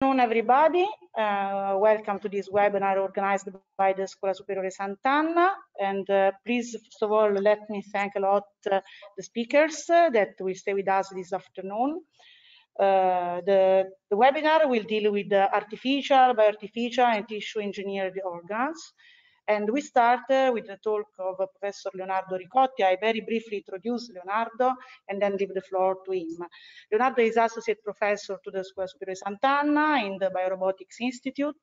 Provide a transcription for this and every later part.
Afternoon, everybody. Welcome to this webinar organized by the Scuola Superiore Sant'Anna. And please, first of all, let me thank a lot the speakers that will stay with us this afternoon. The webinar will deal with artificial, bioartificial, and tissue engineered organs. And we start with the talk of Professor Leonardo Ricotti. I very briefly introduce Leonardo and then leave the floor to him. Leonardo is Associate Professor to the Scuola Superiore Sant'Anna in the Biorobotics Institute.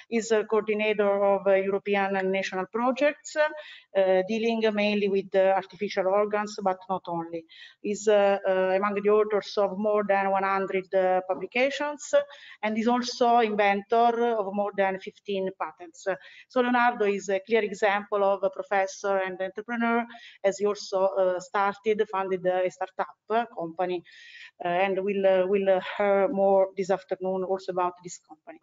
Is a coordinator of European and national projects, dealing mainly with artificial organs, but not only. Is among the authors of more than 100 publications, and is also inventor of more than 15 patents. So Leonardo is a clear example of a professor and entrepreneur, as he also founded a startup company, and we'll hear more this afternoon also about this company.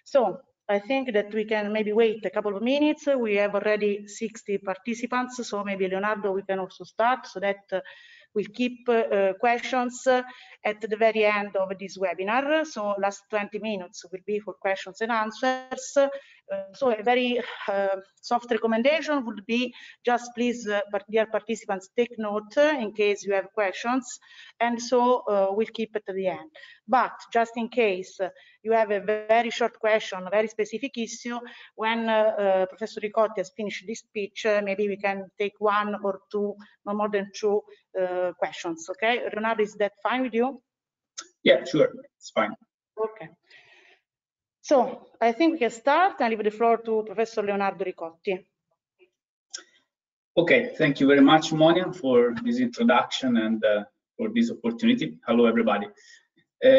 So I think that we can maybe wait a couple of minutes. We have already 60 participants, so maybe Leonardo, we can also start so that we'll keep questions at the very end of this webinar. So last 20 minutes will be for questions and answers. So a very soft recommendation would be just please, dear participants, take note in case you have questions, and so we'll keep it to the end. But just in case you have a very short question, a very specific issue, when Professor Ricotti has finished this speech, maybe we can take one or two, no more than two questions. Okay, Leonardo, is that fine with you? Yeah, sure, it's fine. Okay. So I think we can start. I leave the floor to Professor Leonardo Ricotti. Okay, thank you very much, Monia, for this introduction and for this opportunity. Hello, everybody.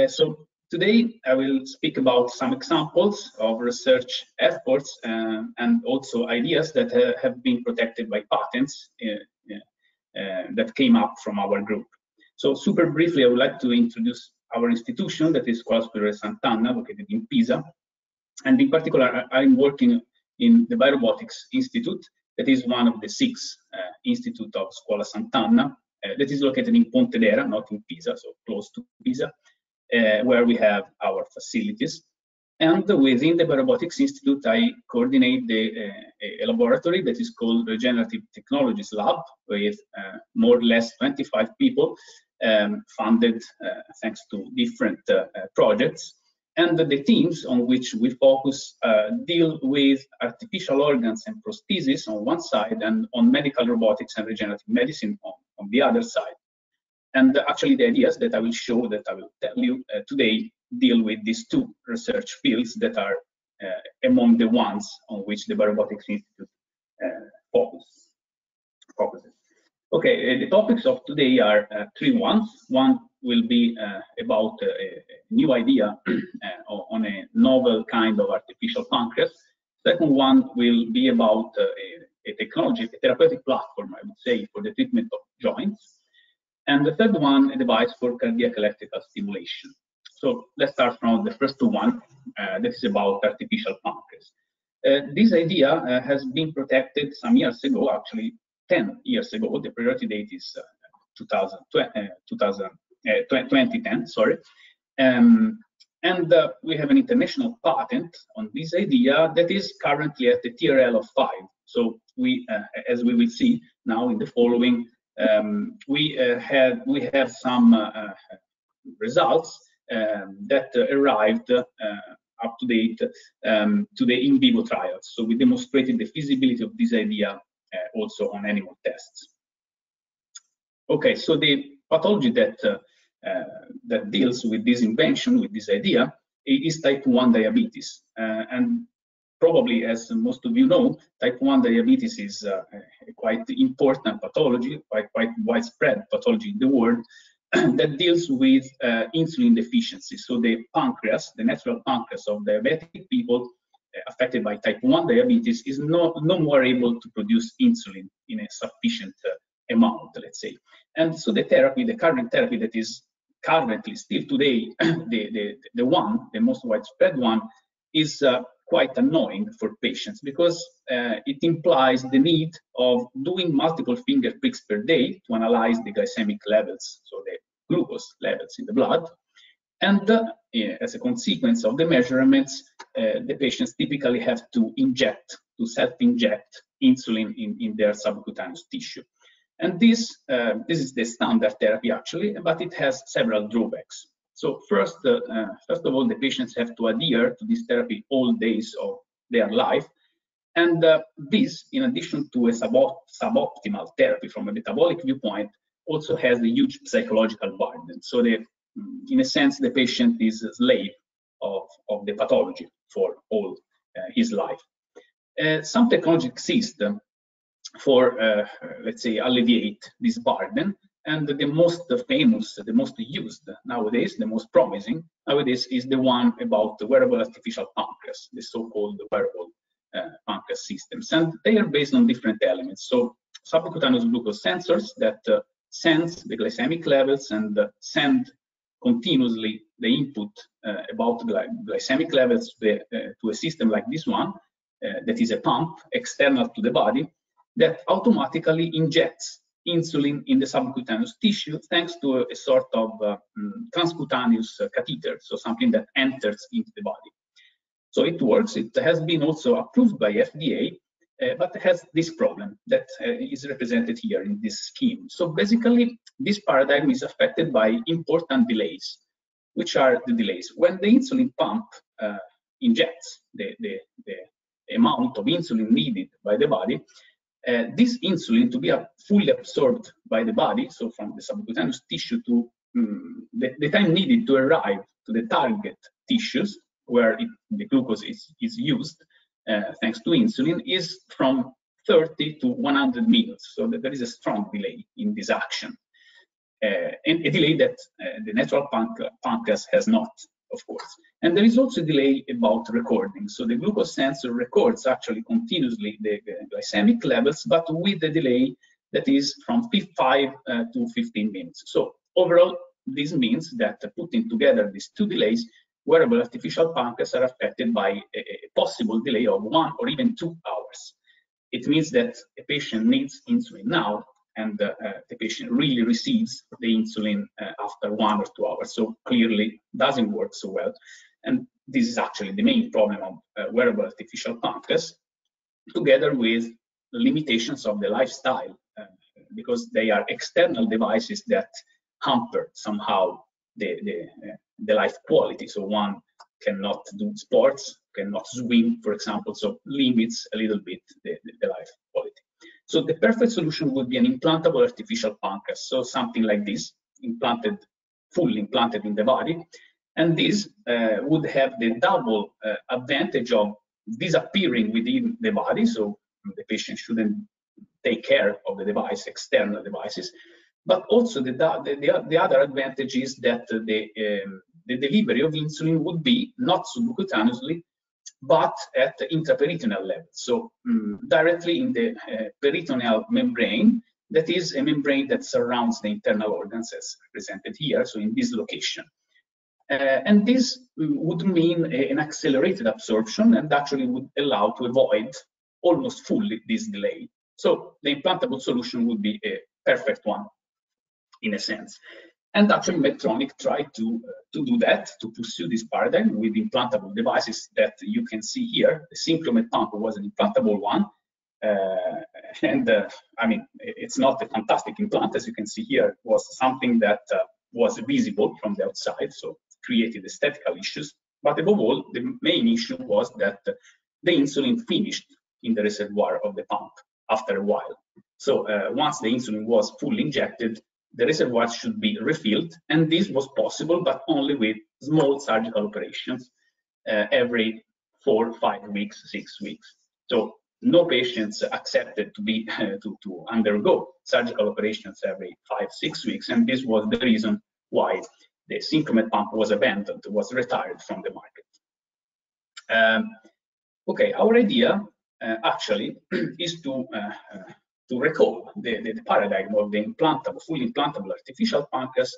So today I will speak about some examples of research efforts and also ideas that have been protected by patents that came up from our group. So super briefly, I would like to introduce our institution, that is Scuola Superiore Sant'Anna, located in Pisa. And in particular, I'm working in the Biorobotics Institute, that is one of the 6 institutes of Scuola Sant'Anna, that is located in Pontedera, not in Pisa, so close to Pisa, where we have our facilities. And within the Biorobotics Institute, I coordinate a laboratory that is called Regenerative Technologies Lab, with more or less 25 people, funded thanks to different projects. And the themes on which we focus deal with artificial organs and prosthesis on one side, and on medical robotics and regenerative medicine on the other side. And actually the ideas that I will show, that I will tell you today, deal with these 2 research fields that are among the ones on which the Biorobotics Institute focuses. Okay, the topics of today are 3 ones. One will be about a new idea on a novel kind of artificial pancreas. Second one will be about a technology, a therapeutic platform, I would say, for the treatment of joints. And the third one, a device for cardiac electrical stimulation. So let's start from the first one, that is about artificial pancreas. This idea has been protected some years ago, actually 10 years ago. The priority date is 2010, sorry. And we have an international patent on this idea that is currently at the TRL of 5. So we, as we will see now in the following, we have some results that arrived up to date to the in vivo trials. So we demonstrated the feasibility of this idea also on animal tests. Okay, so the pathology that deals with this invention, with this idea, is type 1 diabetes. And probably, as most of you know, type 1 diabetes is a quite important pathology, quite widespread pathology in the world, that deals with insulin deficiency. So the pancreas, the natural pancreas of diabetic people affected by type 1 diabetes, is no more able to produce insulin in a sufficient amount, let's say. And so the current therapy that is currently still today the most widespread one, is quite annoying for patients, because it implies the need of doing multiple finger pricks per day to analyze the glycemic levels, so the glucose levels in the blood. And as a consequence of the measurements, the patients typically have to self-inject insulin in their subcutaneous tissue. And this is the standard therapy actually, but it has several drawbacks. So first of all, the patients have to adhere to this therapy all days of their life. And this, in addition to a suboptimal therapy from a metabolic viewpoint, also has a huge psychological burden. So in a sense, the patient is a slave of the pathology for all his life. Some technology exists for, let's say, alleviate this burden. And the most famous, the most used nowadays, the most promising nowadays is the one about the wearable artificial pancreas, the so-called wearable pancreas systems. And they are based on different elements. So subcutaneous glucose sensors that sense the glycemic levels and send continuously the input about glycemic levels to a system like this one, that is a pump external to the body, that automatically injects insulin in the subcutaneous tissue thanks to a sort of transcutaneous catheter, so something that enters into the body. So it works. It has been also approved by FDA, but has this problem that is represented here in this scheme. So basically, this paradigm is affected by important delays. Which are the delays? When the insulin pump injects the amount of insulin needed by the body, this insulin to be fully absorbed by the body, so from the subcutaneous tissue to the time needed to arrive to the target tissues where the glucose is used, thanks to insulin, is from 30 to 100 minutes. So there is a strong delay in this action, and a delay that the natural pancreas has not, of course. And there is also a delay about recording. So the glucose sensor records actually continuously the glycemic levels, but with a delay that is from 5 to 15 minutes. So overall, this means that putting together these two delays, wearable artificial pancreas are affected by a possible delay of 1 or even 2 hours. It means that a patient needs insulin now, and the patient really receives the insulin after 1 or 2 hours. So clearly doesn't work so well. And this is actually the main problem of wearable artificial pancreas, together with limitations of the lifestyle, because they are external devices that hamper somehow the life quality. So one cannot do sports, cannot swim, for example, so limits a little bit the life quality. So the perfect solution would be an implantable artificial pancreas, so something like this, fully implanted in the body, and this would have the double advantage of disappearing within the body, so the patient shouldn't take care of the device, external devices, but also the other advantage is that the delivery of insulin would be not subcutaneously, but at the intraperitoneal level, so directly in the peritoneal membrane, that is a membrane that surrounds the internal organs as represented here, so in this location. And this would mean an accelerated absorption and actually would allow to avoid almost fully this delay. So the implantable solution would be a perfect one, in a sense. And actually Medtronic tried to do that, to pursue this paradigm with implantable devices that you can see here. The Synchromed pump was an implantable one. I mean, it's not a fantastic implant, as you can see here. It was something that was visible from the outside, so created aesthetical issues. But above all, the main issue was that the insulin finished in the reservoir of the pump after a while. So once the insulin was fully injected, the reservoirs should be refilled, and this was possible, but only with small surgical operations every 4, 5 weeks, 6 weeks. So no patients accepted to be to undergo surgical operations every 5, 6 weeks, and this was the reason why the Synchromed pump was abandoned, was retired from the market. Okay, our idea actually is to recall the paradigm of the fully implantable artificial pancreas,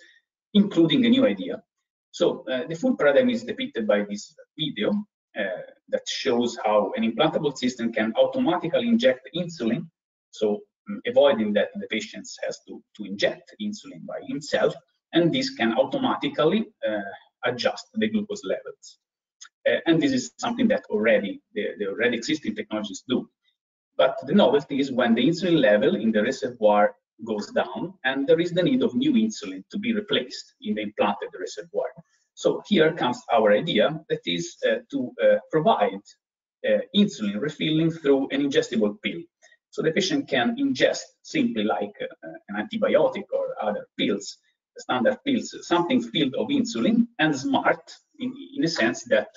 including a new idea. So the full paradigm is depicted by this video that shows how an implantable system can automatically inject insulin, so avoiding that the patient has to inject insulin by himself, and this can automatically adjust the glucose levels. And this is something that the already existing technologies do. But the novelty is when the insulin level in the reservoir goes down and there is the need of new insulin to be replaced in the implanted reservoir. So here comes our idea, that is to provide insulin refilling through an ingestible pill. So the patient can ingest simply like an antibiotic or other pills, standard pills, something filled of insulin and smart in a sense that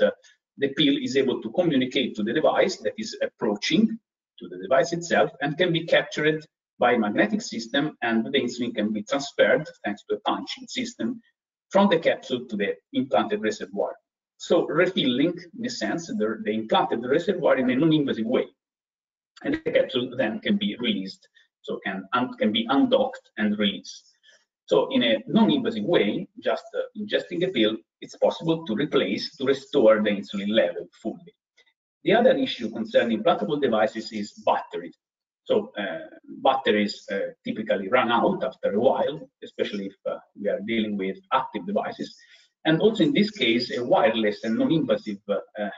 the pill is able to communicate to the device that is approaching to the device itself and can be captured by a magnetic system, and the insulin can be transferred thanks to a punching system from the capsule to the implanted reservoir. So refilling, in a sense, the implanted reservoir in a non-invasive way. And the capsule then can be released, so can be undocked and released. So in a non-invasive way, just ingesting a pill, it's possible to restore the insulin level fully. The other issue concerning implantable devices is battery. So batteries typically run out after a while, especially if we are dealing with active devices. And also in this case, a wireless and non-invasive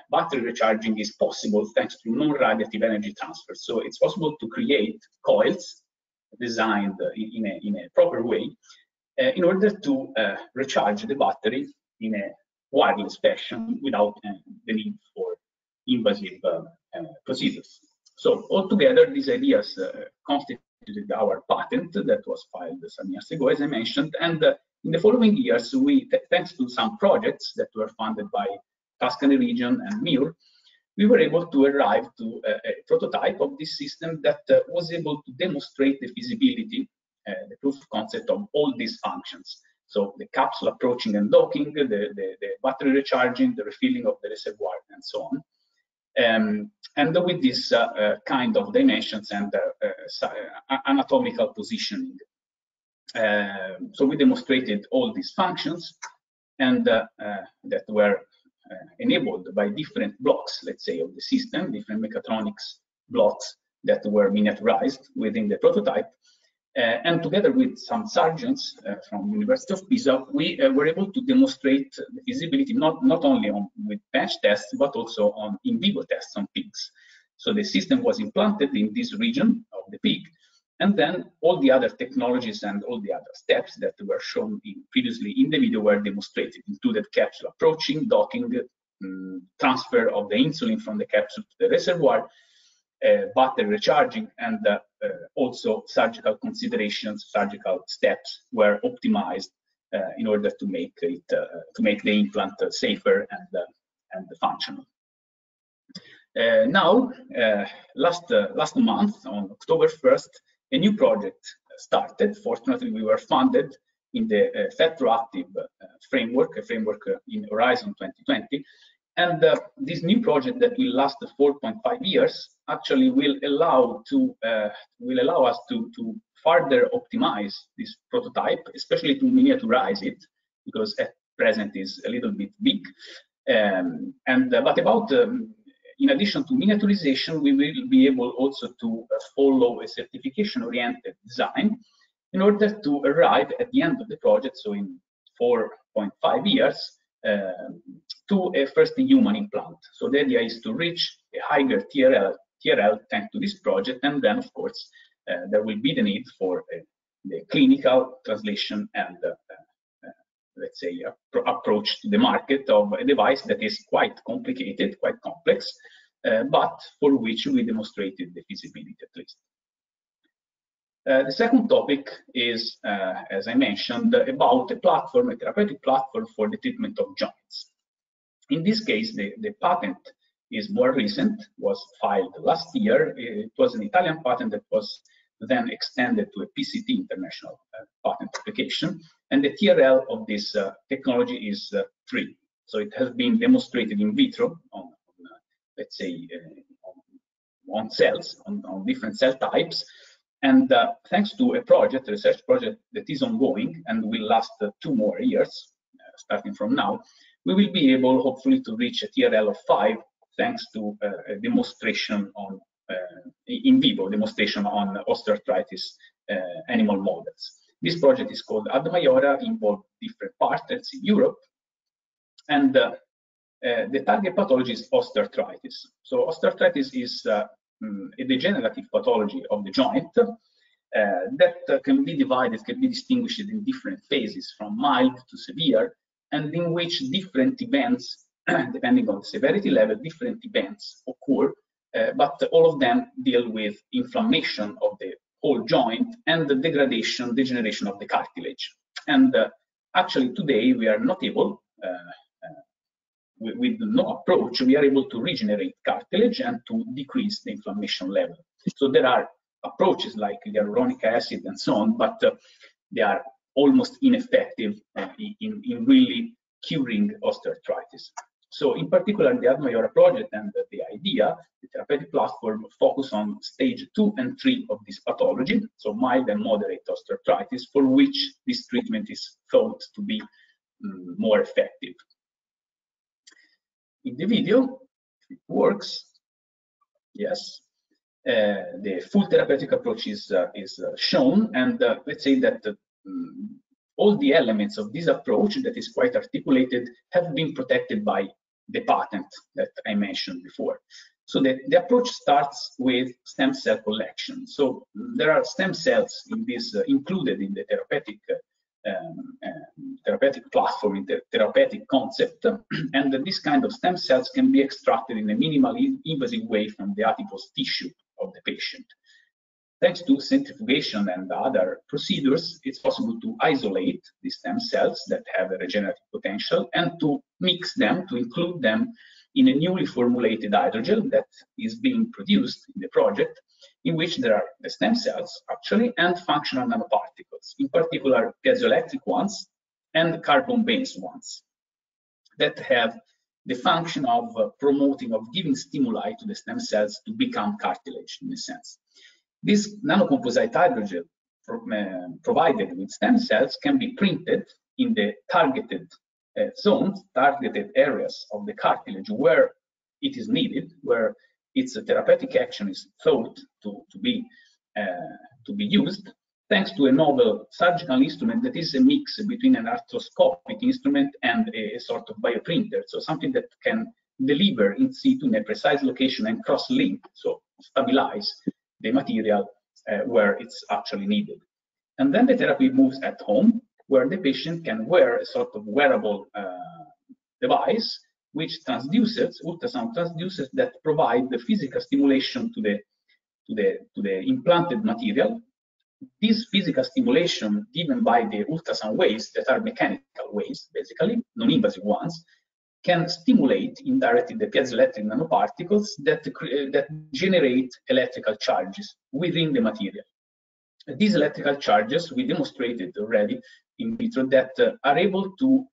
battery recharging is possible thanks to non-radiative energy transfer. So it's possible to create coils designed in a proper way in order to recharge the battery in a wireless fashion without the need for invasive procedures. So altogether, these ideas constituted our patent that was filed some years ago, as I mentioned, and in the following years, thanks to some projects that were funded by Tuscany region and MIUR, we were able to arrive to a prototype of this system that was able to demonstrate the feasibility, the proof of concept of all these functions. So the capsule approaching and docking, the battery recharging, the refilling of the reservoir, and so on. And with this kind of dimensions and anatomical positioning. So we demonstrated all these functions and that were enabled by different blocks, let's say, of the system, different mechatronics blocks that were miniaturized within the prototype. And together with some surgeons from University of Pisa, we were able to demonstrate the feasibility not only with bench tests, but also on in vivo tests on pigs. So the system was implanted in this region of the pig, and then all the other technologies and all the other steps that were shown previously in the video were demonstrated, included capsule approaching, docking, transfer of the insulin from the capsule to the reservoir, battery recharging, and also surgical considerations, surgical steps were optimized in order to make it the implant safer and functional. Now, last month on October 1st, a new project started. Fortunately, we were funded in the retroactive framework, a framework in Horizon 2020. And this new project that will last 4.5 years actually will allow us to further optimize this prototype, especially to miniaturize it, because at present is a little bit big. In addition to miniaturization, we will be able also to follow a certification-oriented design in order to arrive at the end of the project, so in 4.5 years, to a first human implant. So the idea is to reach a higher TRL thanks to this project, and then of course there will be the need for the clinical translation and let's say approach to the market of a device that is quite complicated, quite complex, but for which we demonstrated the feasibility at least. The second topic is, as I mentioned, about a platform, a therapeutic platform for the treatment of joints. In this case, the patent is more recent, was filed last year. It was an Italian patent that was then extended to a PCT international patent application. And the TRL of this technology is 3. So it has been demonstrated in vitro on let's say, on cells, on different cell types. And thanks to a project, a research project that is ongoing and will last 2 more years, starting from now, we will be able, hopefully, to reach a TRL of 5 thanks to a demonstration on in vivo demonstration on osteoarthritis animal models. This project is called ADMAIORA, involved different partners in Europe, And the target pathology is osteoarthritis. So osteoarthritis is a degenerative pathology of the joint that can be divided, can be distinguished in different phases, from mild to severe, and in which different events, depending on the severity level, different events occur, but all of them deal with inflammation of the whole joint and the degradation, degeneration of the cartilage. And actually today we are not able, with no approach, we are able to regenerate cartilage and to decrease the inflammation level. So there are approaches like hyaluronic acid and so on, but they are almost ineffective in really curing osteoarthritis. So in particular, the ADMAIORA project and the idea, the therapeutic platform, focus on stage 2 and 3 of this pathology, so mild and moderate osteoarthritis, for which this treatment is thought to be more effective. In the video, if it works, yes, the full therapeutic approach is shown, and let's say that all the elements of this approach that is quite articulated have been protected by the patent that I mentioned before. So the approach starts with stem cell collection. So there are stem cells in this included in the therapeutic platform, in the therapeutic concept, and this kind of stem cells can be extracted in a minimally invasive way from the adipose tissue of the patient. Thanks to centrifugation and other procedures, it's possible to isolate the stem cells that have a regenerative potential and to mix them, to include them in a newly formulated hydrogel that is being produced in the project, in which there are the stem cells, actually, and functional nanoparticles, in particular piezoelectric ones and carbon-based ones, that have the function of promoting, of giving stimuli to the stem cells to become cartilage, in a sense. This nanocomposite hydrogel provided with stem cells can be printed in the targeted zones, targeted areas of the cartilage where it is needed, where its therapeutic action is thought to be used, thanks to a novel surgical instrument that is a mix between an arthroscopic instrument and a sort of bioprinter, so something that can deliver in situ in a precise location and cross-link, so stabilize the material where it's actually needed. And then the therapy moves at home, where the patient can wear a sort of wearable device which transduces, ultrasound transducers, that provide the physical stimulation to the implanted material. This physical stimulation given by the ultrasound waves, that are mechanical waves, basically, non-invasive ones, can stimulate indirectly the piezoelectric nanoparticles that generate electrical charges within the material. These electrical charges, we demonstrated already in vitro, that are able to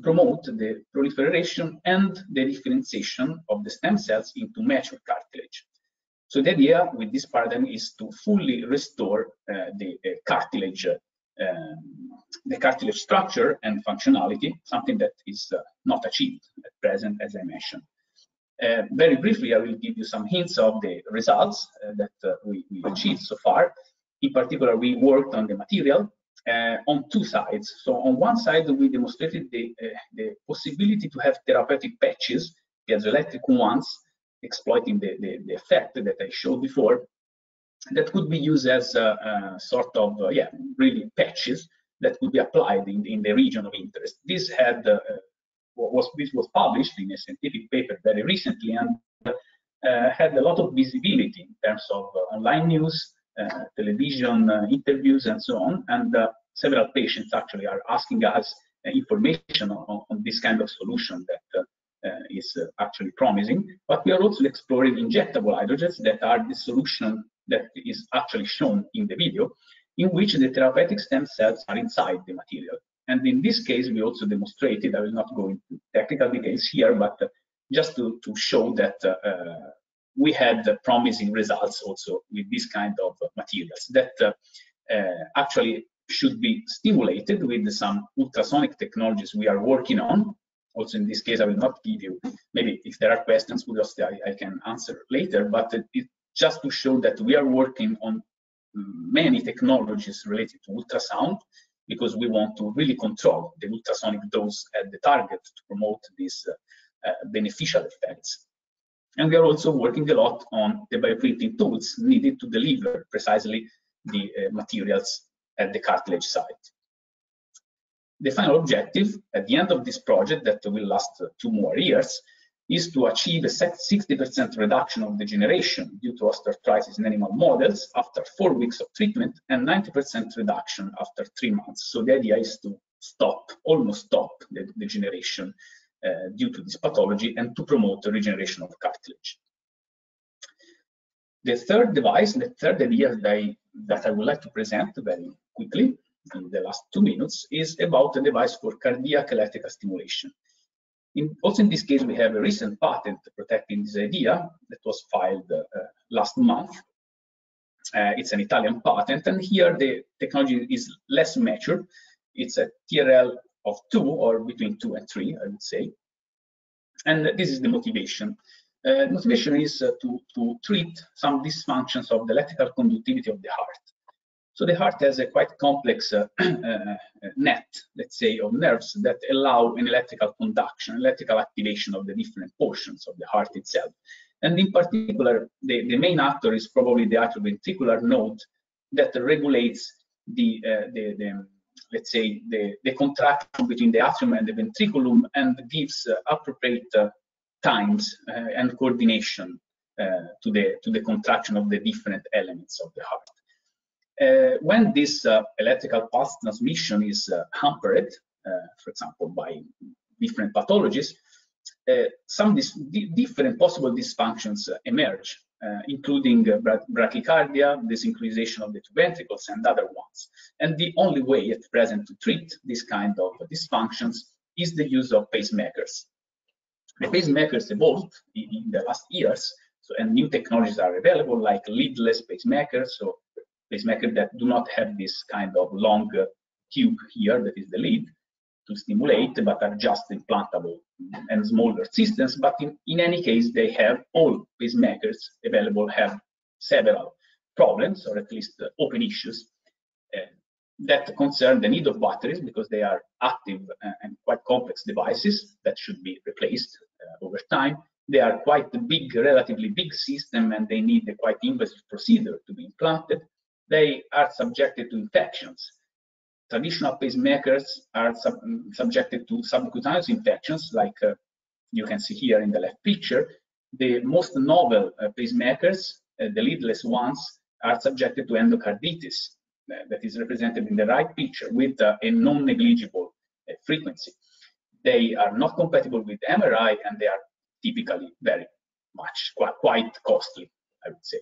promote the proliferation and the differentiation of the stem cells into mature cartilage. So the idea with this paradigm is to fully restore the cartilage structure and functionality, something that is not achieved at present, as I mentioned. Very briefly, I will give you some hints of the results that we achieved so far. In particular, we worked on the material on two sides. So on one side, we demonstrated the possibility to have therapeutic patches, piezoelectric ones, exploiting the effect that I showed before, that could be used as a sort of, really patches that could be applied in the region of interest. This had was published in a scientific paper very recently, and had a lot of visibility in terms of online news, television interviews, and so on. And several patients actually are asking us information on this kind of solution that is actually promising. But we are also exploring injectable hydrogels that are the solution that is actually shown in the video, in which the therapeutic stem cells are inside the material. And in this case, we also demonstrated, I will not go into technical details here, but just to show that we had promising results also with this kind of materials that actually should be stimulated with some ultrasonic technologies we are working on. Also, in this case, I will not give you, maybe if there are questions, I can answer later, but it just to show that we are working on many technologies related to ultrasound because we want to really control the ultrasonic dose at the target to promote these beneficial effects. And we are also working a lot on the bioprinting tools needed to deliver precisely the materials at the cartilage site. The final objective at the end of this project, that will last 2 more years, is to achieve a 60% reduction of degeneration due to osteoarthritis in animal models after 4 weeks of treatment, and 90% reduction after 3 months. So the idea is to almost stop the degeneration due to this pathology, and to promote the regeneration of cartilage. The third device, the third idea that I would like to present very quickly in the last 2 minutes, is about a device for cardiac electrical stimulation. Also in this case, we have a recent patent protecting this idea that was filed last month. It's an Italian patent, and here the technology is less mature. It's a TRL of 2, or between 2 and 3, I would say. And this is the motivation. The motivation is to treat some dysfunctions of the electrical conductivity of the heart. So the heart has a quite complex net, let's say, of nerves that allow an electrical conduction, electrical activation of the different portions of the heart itself. And in particular, the main actor is probably the atrioventricular node that regulates let's say, the contraction between the atrium and the ventriculum, and gives appropriate times and coordination to the contraction of the different elements of the heart. When this electrical pulse transmission is hampered, for example, by different pathologies, some different possible dysfunctions emerge, including brachycardia, desynchronization of the 2 ventricles, and other ones. And the only way at present to treat this kind of dysfunctions is the use of pacemakers. The pacemakers evolved in the last years, and new technologies are available, like leadless pacemakers, so pacemakers that do not have this kind of long tube here, that is the lead, to stimulate, but are just implantable and smaller systems. But in any case, they have, all pacemakers available have several problems, or at least open issues that concern the need of batteries, because they are active and quite complex devices that should be replaced over time. They are quite a big, relatively big system, and they need a quite invasive procedure to be implanted. They are subjected to infections. Traditional pacemakers are subjected to subcutaneous infections, like you can see here in the left picture. The most novel pacemakers, the leadless ones, are subjected to endocarditis, that is represented in the right picture, with a non-negligible frequency. They are not compatible with MRI, and they are typically very much, quite costly, I would say.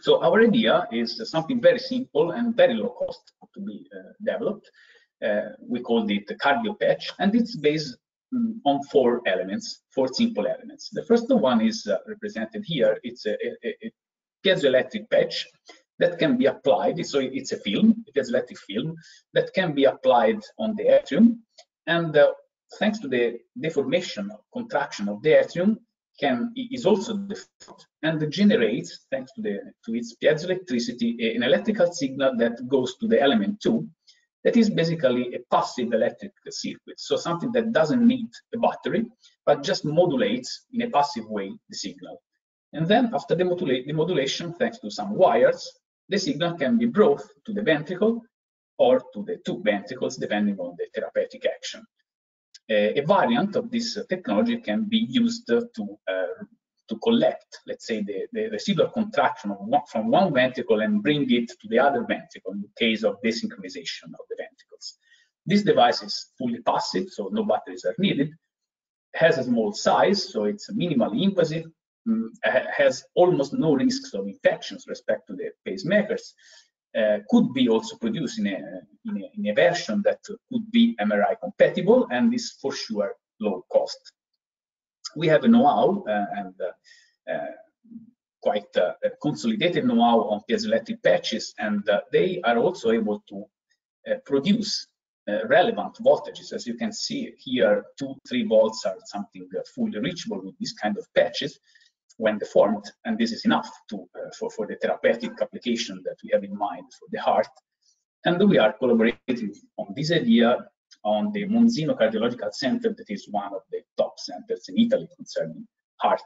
So our idea is something very simple and very low cost to be developed. We called it the cardio patch, and it's based on 4 elements, 4 simple elements. The first one is represented here. It's a piezoelectric patch that can be applied. So it's a film, a piezoelectric film, that can be applied on the atrium, and thanks to the deformation, contraction of the atrium, is also deformed, and generates, thanks to its piezoelectricity, an electrical signal that goes to the element 2, that is basically a passive electric circuit, so something that doesn't need a battery, but just modulates in a passive way the signal. And then after the modulation, thanks to some wires, the signal can be brought to the ventricle or to the 2 ventricles, depending on the therapeutic action. A variant of this technology can be used to collect, let's say, the residual contraction from one ventricle and bring it to the other ventricle in case of desynchronization of the ventricles. This device is fully passive, so no batteries are needed, has a small size, so it's minimally invasive, has almost no risks of infections with respect to the pacemakers, could be also produced in a version that could be MRI compatible, and is for sure low cost. We have a know-how and quite consolidated know-how on piezoelectric patches, and they are also able to produce relevant voltages. As you can see here, 2-3 volts are something fully reachable with this kind of patches when deformed, and this is enough for the therapeutic application that we have in mind for the heart. And we are collaborating on this idea on the Monzino Cardiological Center, that is one of the top centers in Italy concerning heart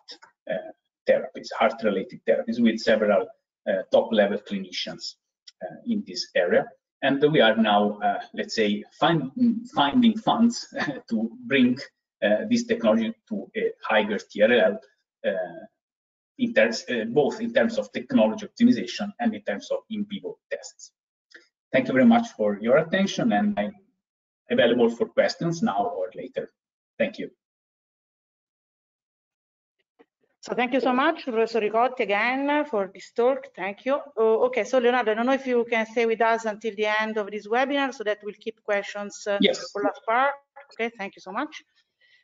therapies, heart-related therapies, with several top-level clinicians in this area. And we are now, let's say, finding funds to bring this technology to a higher TRL, both in terms of technology optimization and in terms of in vivo tests. Thank you very much for your attention, and I'm available for questions now or later. Thank you. So thank you so much, Professor Ricotti, again for this talk. Thank you. Okay, so Leonardo, I don't know if you can stay with us until the end of this webinar so that we'll keep questions yes. for last part. Okay, thank you so much.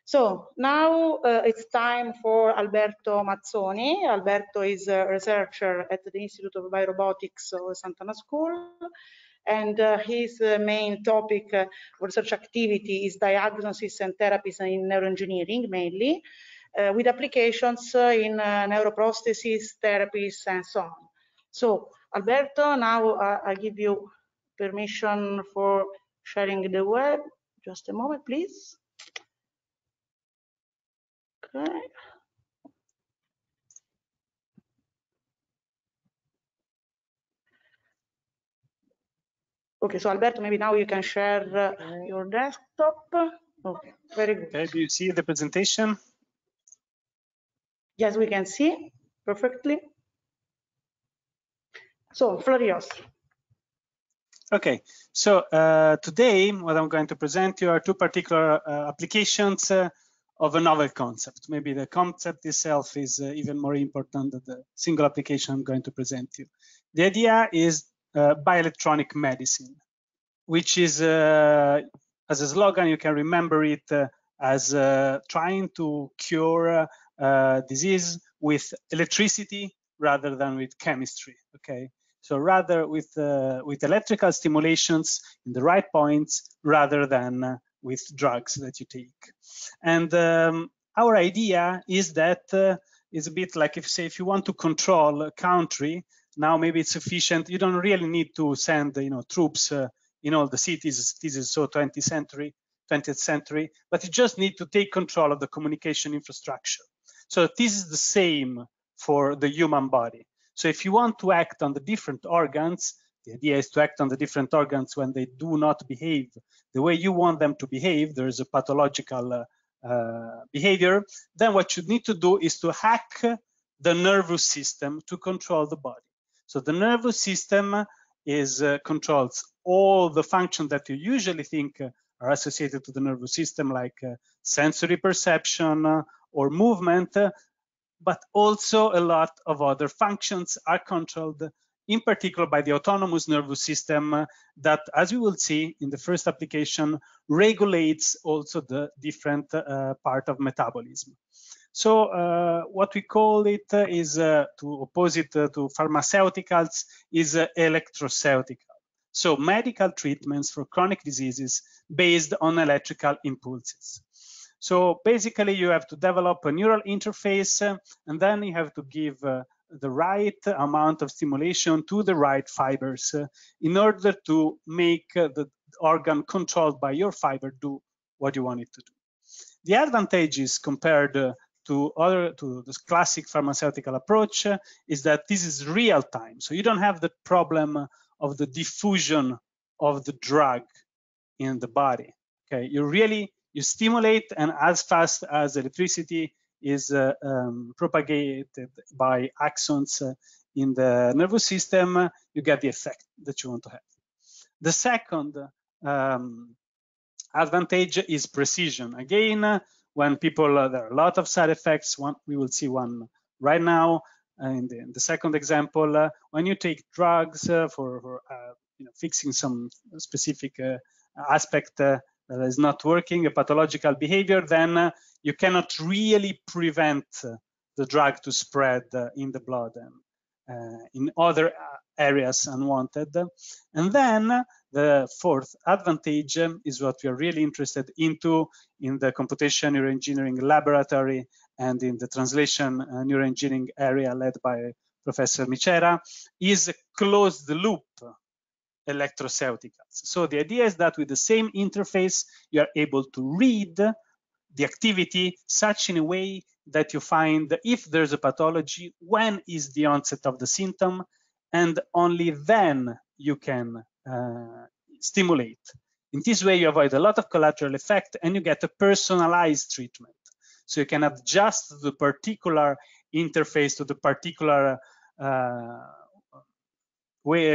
So now it's time for Alberto Mazzoni. Alberto is a researcher at the Institute of Biorobotics of Sant'Anna School. And his main topic of research activity is diagnosis and therapies in neuroengineering, mainly, with applications in neuroprosthesis, therapies, and so on. So, Alberto, now I give you permission for sharing the web. Just a moment, please. Okay. Okay, so Alberto, maybe now you can share your desktop. Okay, very good. Okay, do you see the presentation? Yes, we can see perfectly. So, Florios. Okay, so today what I'm going to present you are two particular applications of a novel concept. Maybe the concept itself is even more important than the single application I'm going to present you. The idea is bioelectronic medicine, which is, as a slogan, you can remember it as trying to cure disease with electricity rather than with chemistry, okay? So rather with electrical stimulations in the right points rather than with drugs that you take. And our idea is that it's a bit like if you want to control a country, now maybe it's sufficient. You don't really need to send troops in all the cities. This is so 20th century, but you just need to take control of the communication infrastructure. So this is the same for the human body. So if you want to act on the different organs, the idea is to act on the different organs when they do not behave the way you want them to behave. There is a pathological behavior. Then what you need to do is to hack the nervous system to control the body. So the nervous system controls all the functions that you usually think are associated to the nervous system, like sensory perception or movement, but also a lot of other functions are controlled, in particular by the autonomous nervous system that, as we will see in the first application, regulates also the different part of metabolism. So what we call it is, to oppose it to pharmaceuticals, is electroceutical. So medical treatments for chronic diseases based on electrical impulses. So basically you have to develop a neural interface and then you have to give the right amount of stimulation to the right fibers in order to make the organ controlled by your fiber do what you want it to do. The advantages compared to this classic pharmaceutical approach is that this is real time. So you don't have the problem of the diffusion of the drug in the body. Okay, you stimulate, and as fast as electricity is propagated by axons in the nervous system, you get the effect that you want to have. The second advantage is precision. Again, when people, there are a lot of side effects. We will see one right now. In the second example, when you take drugs for fixing some specific aspect that is not working, a pathological behavior, then you cannot really prevent the drug to spread in the blood and in other areas unwanted. And then the fourth advantage is what we are really interested into in the computation neuroengineering laboratory and in the translation neuroengineering area led by Professor Micera, is close the loop electroceuticals. So the idea is that with the same interface, you are able to read the activity such in a way that you find if there's a pathology, when is the onset of the symptom, and only then you can stimulate. In this way, you avoid a lot of collateral effect and you get a personalized treatment. So you can adjust the particular interface to the particular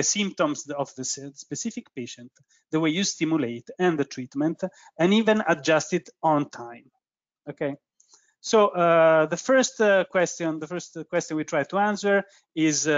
symptoms of the specific patient, the way you stimulate and the treatment, and even adjust it on time. Okay. So the first question we try to answer is,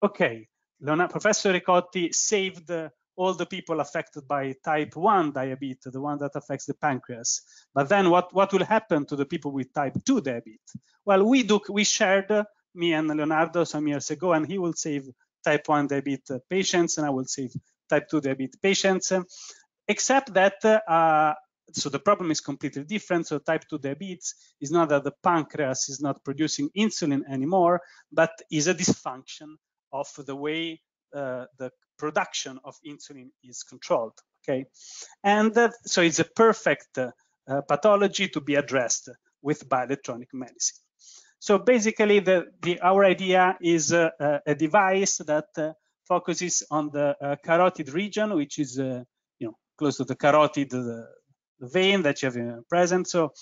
okay, Professor Ricotti saved all the people affected by type 1 diabetes, the one that affects the pancreas. But then what will happen to the people with type 2 diabetes? Well, we shared, me and Leonardo some years ago, and he will save type 1 diabetes patients, and I will save type 2 diabetes patients, except that so the problem is completely different. So type 2 diabetes is not that the pancreas is not producing insulin anymore, but is a dysfunction of the way the production of insulin is controlled, okay? And so it's a perfect pathology to be addressed with bioelectronic medicine. So basically, our idea is a device that focuses on the carotid region, which is close to the carotid, the vein that you have present. So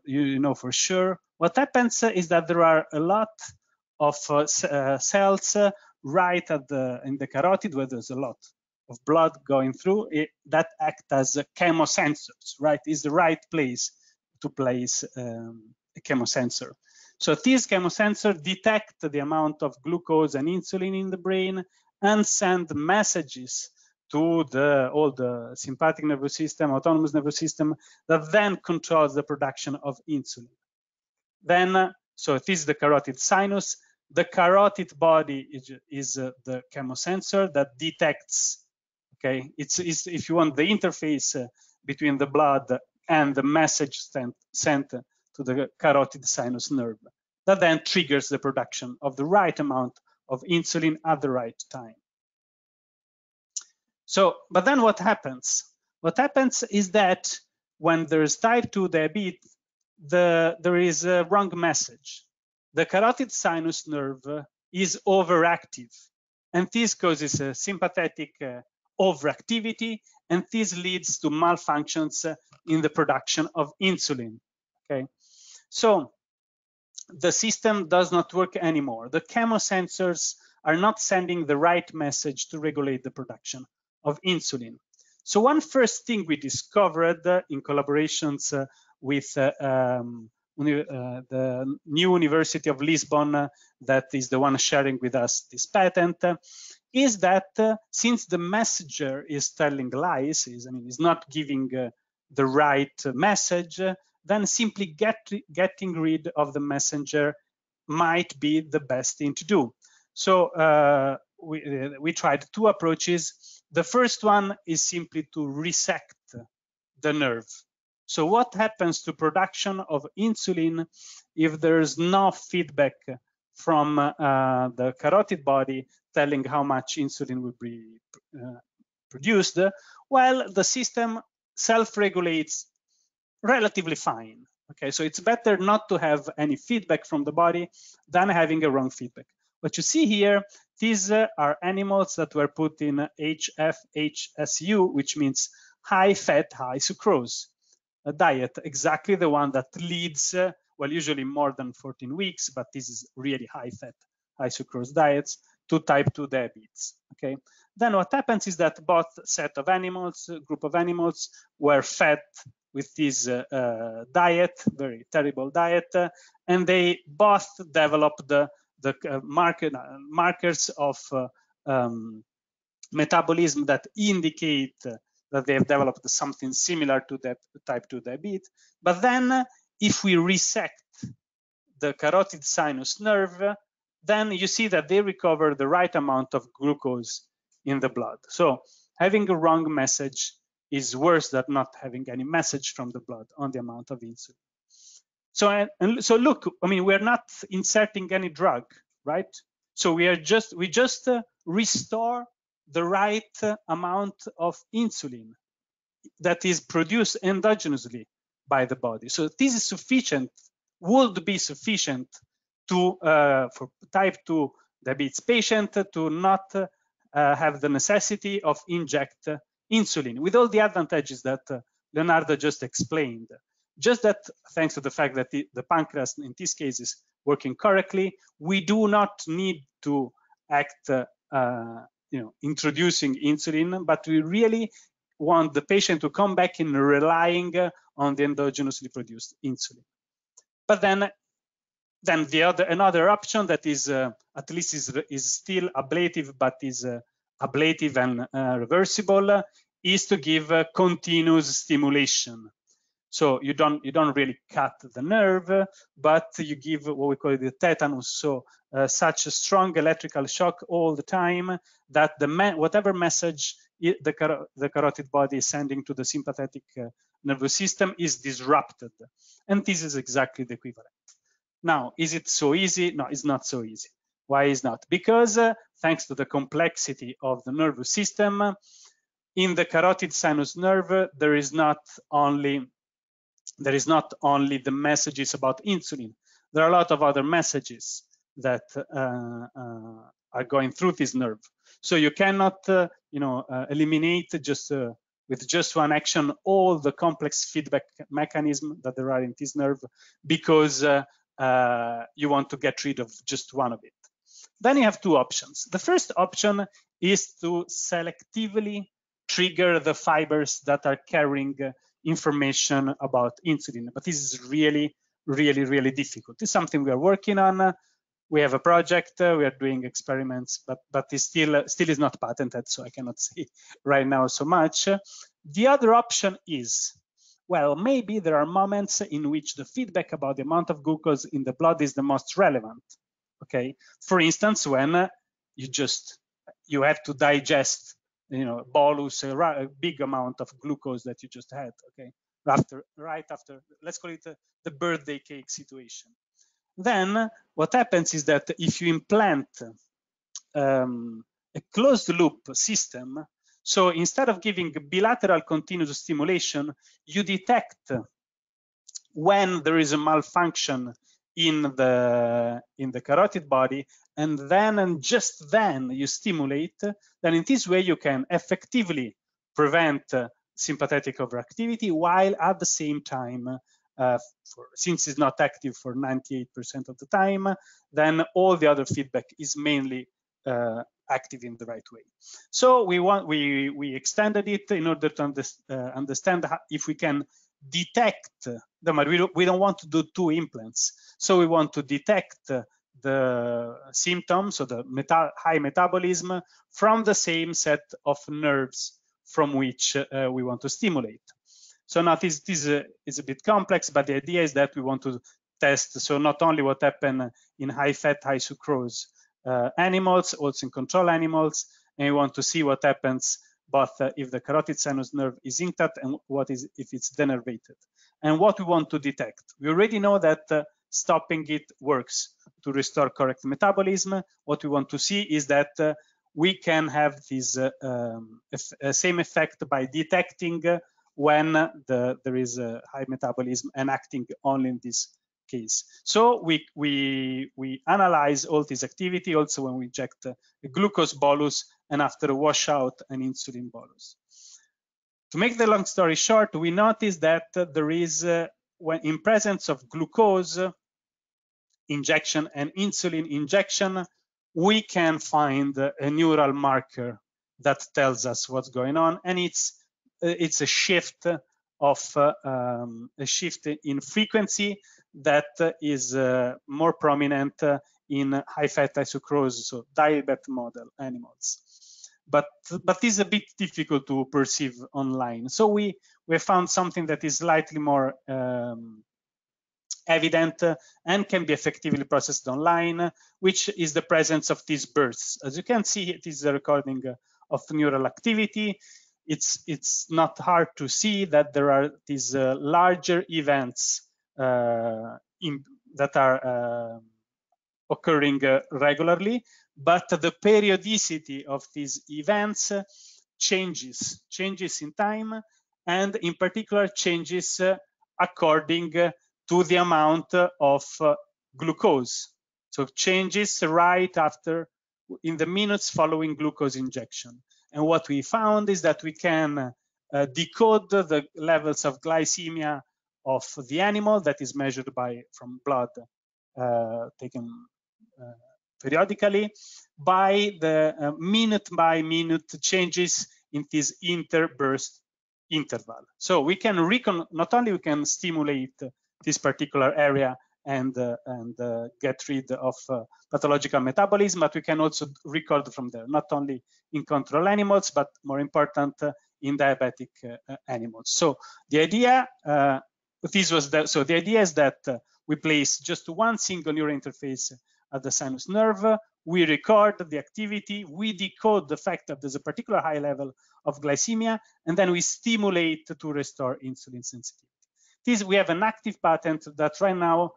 you know for sure. What happens is that there are a lot of cells right in the carotid where there's a lot of blood going through it, that act as chemosensors, right? Is the right place to place a chemosensor. So these chemosensors detect the amount of glucose and insulin in the brain and send messages to all the sympathetic nervous system, autonomous nervous system, that then controls the production of insulin. Then, so this is the carotid sinus. The carotid body is the chemosensor that detects, okay, it's if you want, the interface between the blood and the message sent to the carotid sinus nerve that then triggers the production of the right amount of insulin at the right time. So, but then what happens? What happens is that when there's type 2 diabetes, there is a wrong message. The carotid sinus nerve is overactive, and this causes a sympathetic overactivity, and this leads to malfunctions in the production of insulin. Okay, so the system does not work anymore. The chemosensors are not sending the right message to regulate the production of insulin. So one first thing we discovered in collaborations with the new University of Lisbon, that is the one sharing with us this patent, is that since the messenger is telling lies, is not giving the right message, then simply getting rid of the messenger might be the best thing to do. So we tried two approaches. The first one is simply to resect the nerve. So what happens to production of insulin if there's no feedback from the carotid body telling how much insulin will be produced? Well, the system self-regulates relatively fine. Okay, so it's better not to have any feedback from the body than having a wrong feedback. What you see here, these are animals that were put in HFHSU, which means high fat, high sucrose, a diet, exactly the one that leads, well, usually more than 14 weeks, but this is really high fat, high sucrose diets, to type 2 diabetes. Okay, then what happens is that both set of animals, group of animals, were fed with this diet, very terrible diet, and they both developed the markers of metabolism that indicate that they have developed something similar to that type 2 diabetes. But then if we resect the carotid sinus nerve, then you see that they recover the right amount of glucose in the blood. So having a wrong message is worse than not having any message from the blood on the amount of insulin. So look, I mean, we're not inserting any drug, right? So we just restore the right amount of insulin that is produced endogenously by the body. So this is sufficient, would be sufficient to for type 2 diabetes patient to not have the necessity of inject insulin with all the advantages that Leonardo just explained. Just that thanks to the fact that the pancreas in this case is working correctly, we do not need to act introducing insulin, but we really want the patient to come back in relying on the endogenously produced insulin. But then another option that is at least is still ablative, but is ablative and reversible, is to give continuous stimulation. So you don't really cut the nerve, but you give what we call the tetanus. So such a strong electrical shock all the time that whatever message the carotid body is sending to the sympathetic nervous system is disrupted. And this is exactly the equivalent. Now, is it so easy? No, it's not so easy. Why is not? Because thanks to the complexity of the nervous system, in the carotid sinus nerve, there is not only the messages about insulin. There are a lot of other messages that are going through this nerve. So you cannot, eliminate with just one action all the complex feedback mechanism that there are in this nerve because you want to get rid of just one of it. Then you have two options. The first option is to selectively trigger the fibers that are carrying information about insulin, but this is really, really, really difficult. It's something we are working on. We have a project, we are doing experiments, but it still is not patented, so I cannot say right now so much. The other option is, well, maybe there are moments in which the feedback about the amount of glucose in the blood is the most relevant. Okay, for instance, when you have to digest, bolus, a big amount of glucose that you just had. Okay, right after, let's call it the birthday cake situation. Then what happens is that if you implant a closed loop system, so instead of giving bilateral continuous stimulation, you detect when there is a malfunction in the carotid body, and just then you stimulate. Then in this way you can effectively prevent sympathetic overactivity, while at the same time, since it's not active for 98% of the time, then all the other feedback is mainly active in the right way. So we extended it in order to understand if we can detect them. We don't want to do two implants, so we want to detect the symptoms, so the high metabolism, from the same set of nerves from which we want to stimulate. So now this is a bit complex, but the idea is that we want to test, so not only what happened in high-fat, high sucrose animals, also in control animals, and we want to see what happens both if the carotid sinus nerve is intact and what is if it's denervated. And what we want to detect. We already know that stopping it works to restore correct metabolism. What we want to see is that we can have this same effect by detecting when there is a high metabolism and acting only in this case. So we analyze all this activity also when we inject a glucose bolus and after a washout an insulin bolus. To make the long story short, we notice that there is, when in presence of glucose injection and insulin injection, we can find a neural marker that tells us what's going on, and it's a shift of a shift in frequency that is more prominent in high-fat, high sucrose, so diabetic model animals. But it's a bit difficult to perceive online. So we found something that is slightly more evident and can be effectively processed online, which is the presence of these bursts. As you can see, it is a recording of neural activity. It's not hard to see that there are these larger events that are occurring regularly, but the periodicity of these events changes in time, and in particular changes according to the amount of glucose. So changes right after, in the minutes following glucose injection. And what we found is that we can decode the levels of glycemia of the animal that is measured from blood taken periodically by the minute by minute changes in this interburst interval. So we can not only we can stimulate this particular area and get rid of pathological metabolism, but we can also record from there, not only in control animals, but more important, in diabetic animals. So the idea, the idea is that we place just one single neural interface at the sinus nerve, we record the activity, we decode the fact that there's a particular high level of glycemia, and then we stimulate to restore insulin sensitivity. We have an active patent that right now,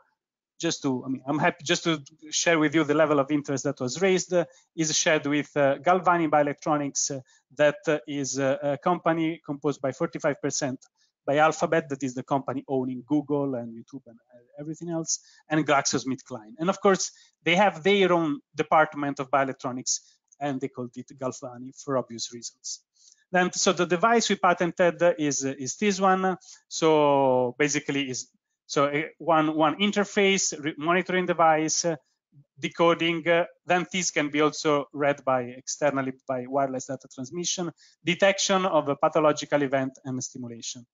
I'm happy just to share with you the level of interest that was raised, is shared with Galvani Bioelectronics, that is a company composed by 45% by Alphabet, that is the company owning Google and YouTube and everything else, and GlaxoSmithKline. And of course, they have their own department of bioelectronics, and they called it Galvani for obvious reasons. Then, so the device we patented is this one. So basically, one interface, monitoring device, decoding. Then this can be also read externally by wireless data transmission, detection of a pathological event, and stimulation.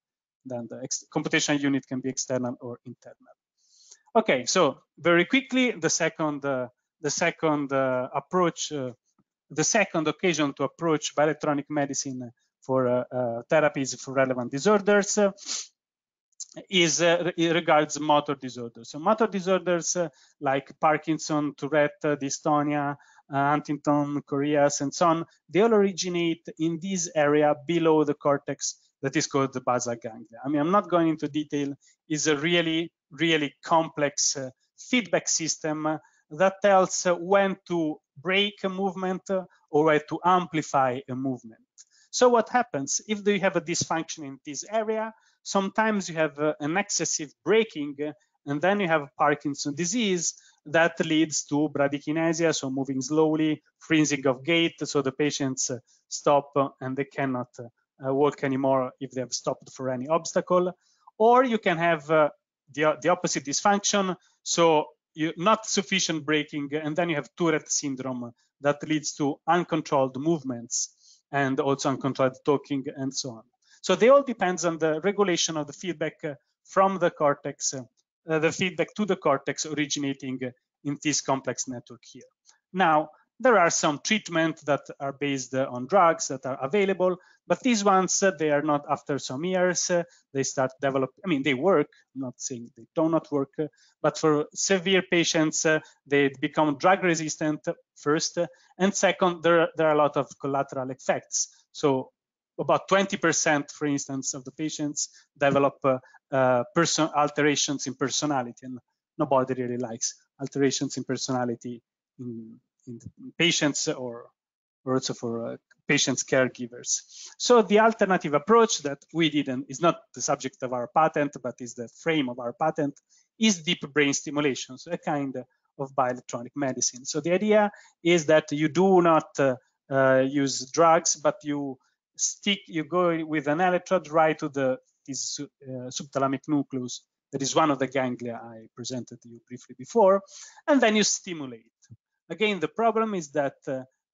Then the computational unit can be external or internal. Okay, so very quickly, the second approach, the second occasion to approach bioelectronic medicine for therapies for relevant disorders it regards motor disorders. So motor disorders like Parkinson, Tourette, dystonia, Huntington, choreas, and so on, they all originate in this area below the cortex that is called the basal ganglia. I mean, I'm not going into detail. It's a really, really complex feedback system that tells when to break a movement or when to amplify a movement. So what happens if you have a dysfunction in this area? Sometimes you have an excessive braking, and then you have Parkinson's disease that leads to bradykinesia, so moving slowly, freezing of gait, so the patients stop and they cannot walk anymore if they have stopped for any obstacle. Or you can have the opposite dysfunction, so not sufficient braking, and then you have Tourette syndrome that leads to uncontrolled movements and also uncontrolled talking and so on. So they all depends on the regulation of the feedback from the cortex, the feedback to the cortex originating in this complex network here. Now, there are some treatments that are based on drugs that are available, but these ones, they are not after some years, they start developing, I mean, they work, I'm not saying they do not work, but for severe patients, they become drug resistant first, and second, there are a lot of collateral effects. So about 20%, for instance, of the patients develop alterations in personality, and nobody really likes alterations in personality in patients or also for patients' caregivers. So the alternative approach that we did, and is not the subject of our patent, but is the frame of our patent, is deep brain stimulation, so a kind of bioelectronic medicine. So the idea is that you do not use drugs, but you go with an electrode right to this subthalamic nucleus, that is one of the ganglia I presented to you briefly before, and then you stimulate. Again, the problem is that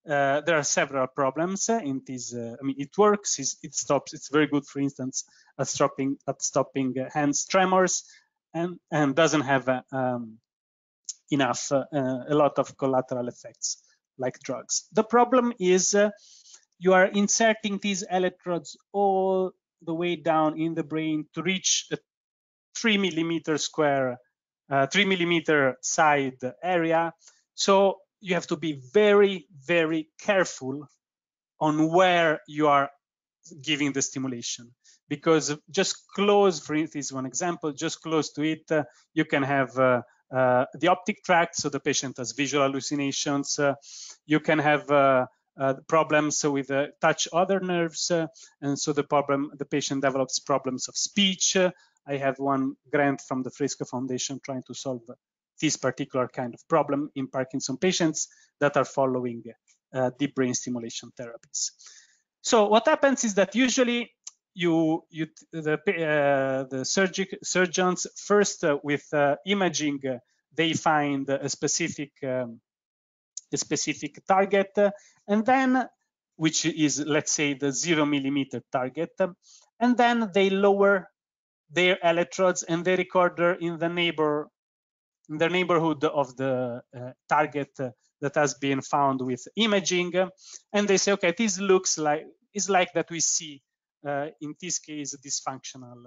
there are several problems in this. I mean, it works, it stops, it's very good, for instance, at stopping hands tremors, and doesn't have enough, a lot of collateral effects like drugs. The problem is you are inserting these electrodes all the way down in the brain to reach a 3 millimeter side area. So you have to be very, very careful on where you are giving the stimulation, because just close, for instance, one example, just close to it, you can have the optic tract, so the patient has visual hallucinations. You can have problems with touch other nerves, and so the patient develops problems of speech. I have one grant from the Fresco Foundation trying to solve this particular kind of problem in Parkinson patients that are following deep brain stimulation therapies. So what happens is that usually the surgeons first with imaging they find a specific target, and then which is, let's say, the 0 millimeter target, and then they lower their electrodes and they record in the neighborhood of the target that has been found with imaging, and they say, okay, this looks like is like that we see in this case dysfunctional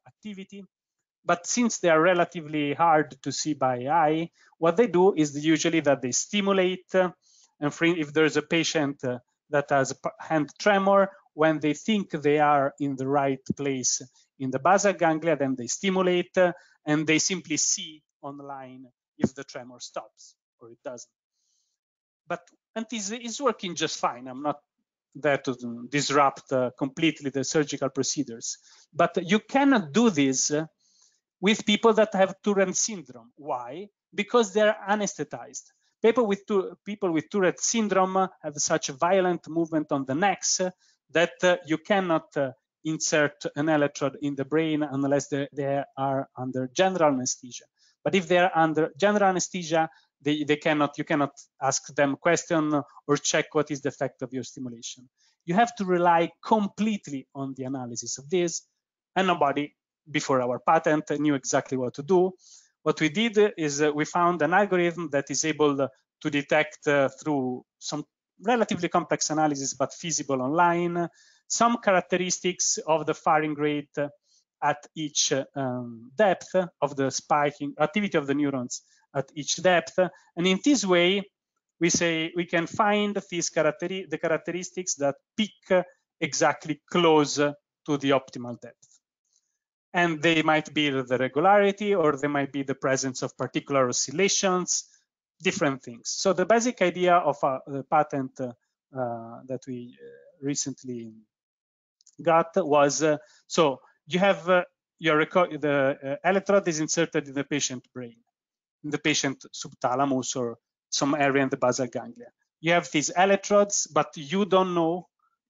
activity. But since they are relatively hard to see by eye, what they do is usually that they stimulate, and if there's a patient that has a hand tremor, when they think they are in the right place in the basal ganglia, then they stimulate and they simply see online if the tremor stops or it doesn't. And this is working just fine. I'm not there to disrupt completely the surgical procedures, but you cannot do this with people that have Tourette syndrome. Why? Because they're anesthetized. People with Tourette syndrome have such a violent movement on the necks that you cannot insert an electrode in the brain unless they are under general anesthesia. But if they are under general anesthesia, you cannot ask them question or check what is the effect of your stimulation. You have to rely completely on the analysis of this, and nobody before our patent knew exactly what to do. What we did is we found an algorithm that is able to detect through some relatively complex analysis, but feasible online, some characteristics of the firing rate at each depth of the spiking activity of the neurons at each depth. And in this way, we say we can find the characteristics that peak exactly close to the optimal depth. And they might be the regularity, or they might be the presence of particular oscillations, different things. So the basic idea of the patent that we recently got was, so you have the electrode is inserted in the patient brain, in the patient subthalamus or some area in the basal ganglia. You have these electrodes, but you don't know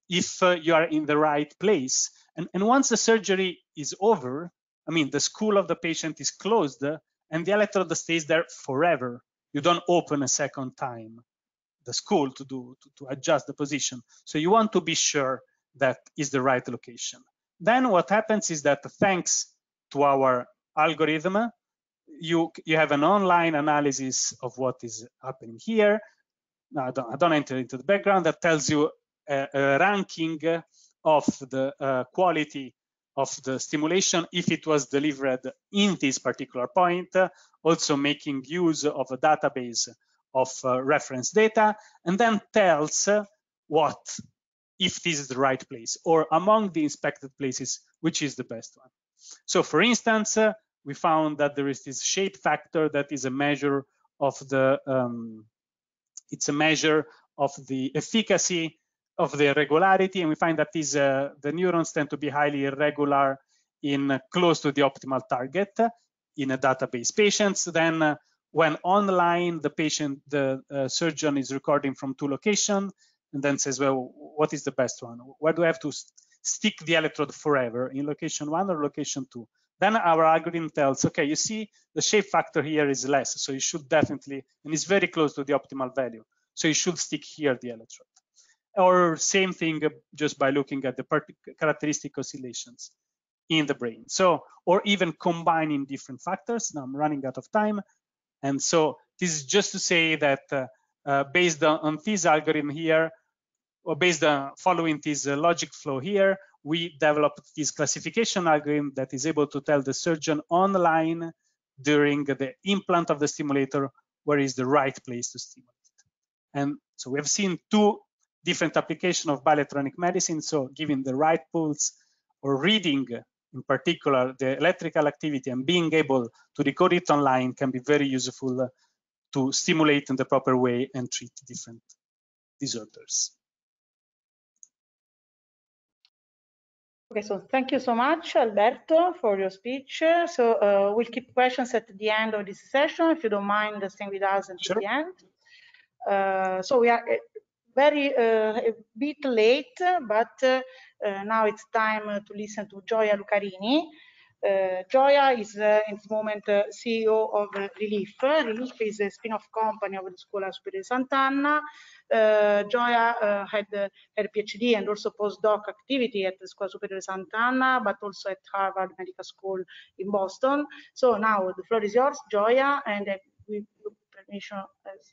if you are in the right place. And once the surgery is over, I mean, the skull of the patient is closed and the electrode stays there forever. You don't open a second time the skull to adjust the position. So you want to be sure that is the right location. Then what happens is that thanks to our algorithm, you have an online analysis of what is happening here. Now, I don't enter into the background. That tells you a ranking of the quality of the stimulation if it was delivered in this particular point, also making use of a database of reference data, and then tells what if this is the right place, or among the inspected places, which is the best one. So for instance, we found that there is this shape factor that is a measure of the efficacy of the irregularity, and we find that the neurons tend to be highly irregular in close to the optimal target in a database patients. Then when online, the surgeon is recording from 2 locations and then says, well, what is the best one? Where do I have to stick the electrode forever, in location 1 or location 2? Then our algorithm tells, okay, you see the shape factor here is less, so you should definitely, and it's very close to the optimal value, so you should stick here the electrode. Or same thing just by looking at the characteristic oscillations in the brain. So, or even combining different factors. Now I'm running out of time. And so this is just to say that based on this algorithm here, or based on following this logic flow here, we developed this classification algorithm that is able to tell the surgeon online during the implant of the stimulator where is the right place to stimulate. And so we have seen 2 different applications of bioelectronic medicine. So giving the right pulse or reading in particular the electrical activity, and being able to record it online can be very useful to stimulate in the proper way and treat different disorders. Okay, so thank you so much, Alberto, for your speech. So we'll keep questions at the end of this session, if you don't mind staying with us until the end. So we are a bit late, but now it's time to listen to Gioia Lucarini. Gioia is in this moment CEO of Relief. Relief is a spin-off company of the Scuola Superiore Sant'Anna. Gioia had her PhD and also postdoc activity at the Scuola Superiore Sant'Anna, but also at Harvard Medical School in Boston. So now the floor is yours, Gioia, and with permission as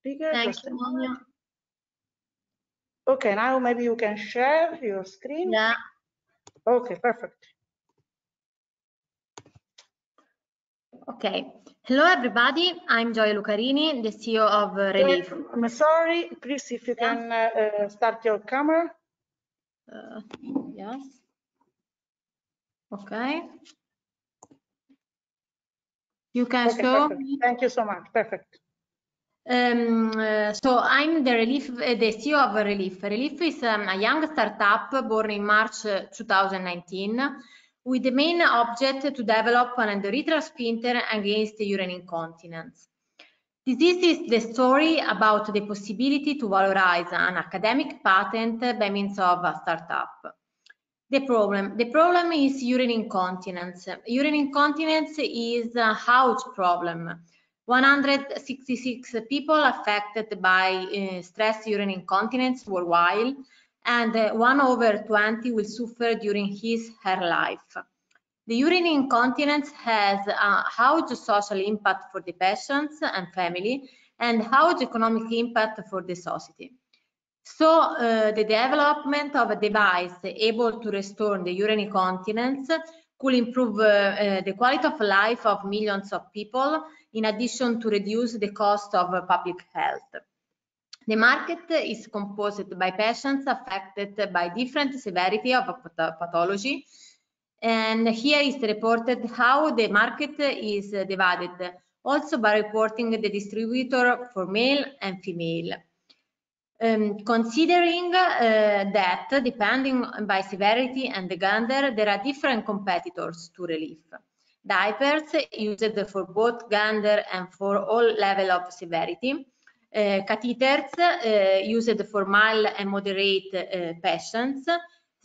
speaker. Thank you, Monia. Okay, now maybe you can share your screen. Yeah. Okay, perfect. Okay. Hello, everybody. I'm Gioia Lucarini, the CEO of Relief. I'm sorry, please, if you can start your camera. Yes. Okay. You can show. Perfect. Thank you so much. Perfect. So I'm the CEO of Relief. Relief is a young startup born in March 2019 with the main object to develop an endourethral sphincter against urine incontinence. This is the story about the possibility to valorize an academic patent by means of a startup. The problem is urine incontinence. Urine incontinence is a huge problem. 166 people affected by stress urine incontinence worldwide, and 1 over 20 will suffer during her life. The urine incontinence has a huge social impact for the patients and family, and huge economic impact for the society. So the development of a device able to restore the urine incontinence could improve the quality of life of millions of people, in addition to reduce the cost of public health. The market is composed by patients affected by different severity of pathology, and here is reported how the market is divided, also by reporting the distributor for male and female. Considering that, depending by severity and the gender, there are different competitors to Relief. Diapers used for both gender and for all level of severity. Catheters used for mild and moderate patients.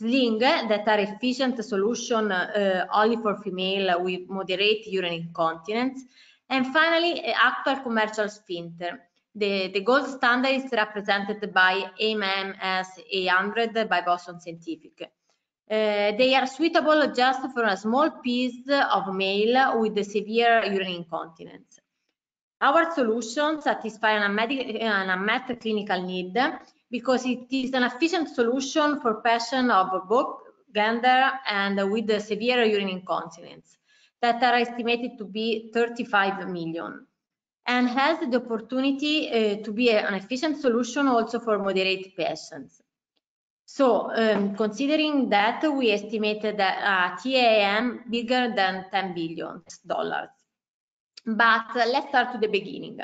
Sling that are efficient solution only for female with moderate urine incontinence. And finally, actual commercial sphincter. The gold standard is represented by AMS 800 by Boston Scientific. They are suitable just for a small piece of male with the severe urine incontinence. Our solution satisfies an unmet clinical need because it is an efficient solution for patients of both gender and with the severe urine incontinence that are estimated to be 35 million. And has the opportunity to be an efficient solution also for moderate patients. So, considering that, we estimated a TAM bigger than $10 billion. But let's start to the beginning.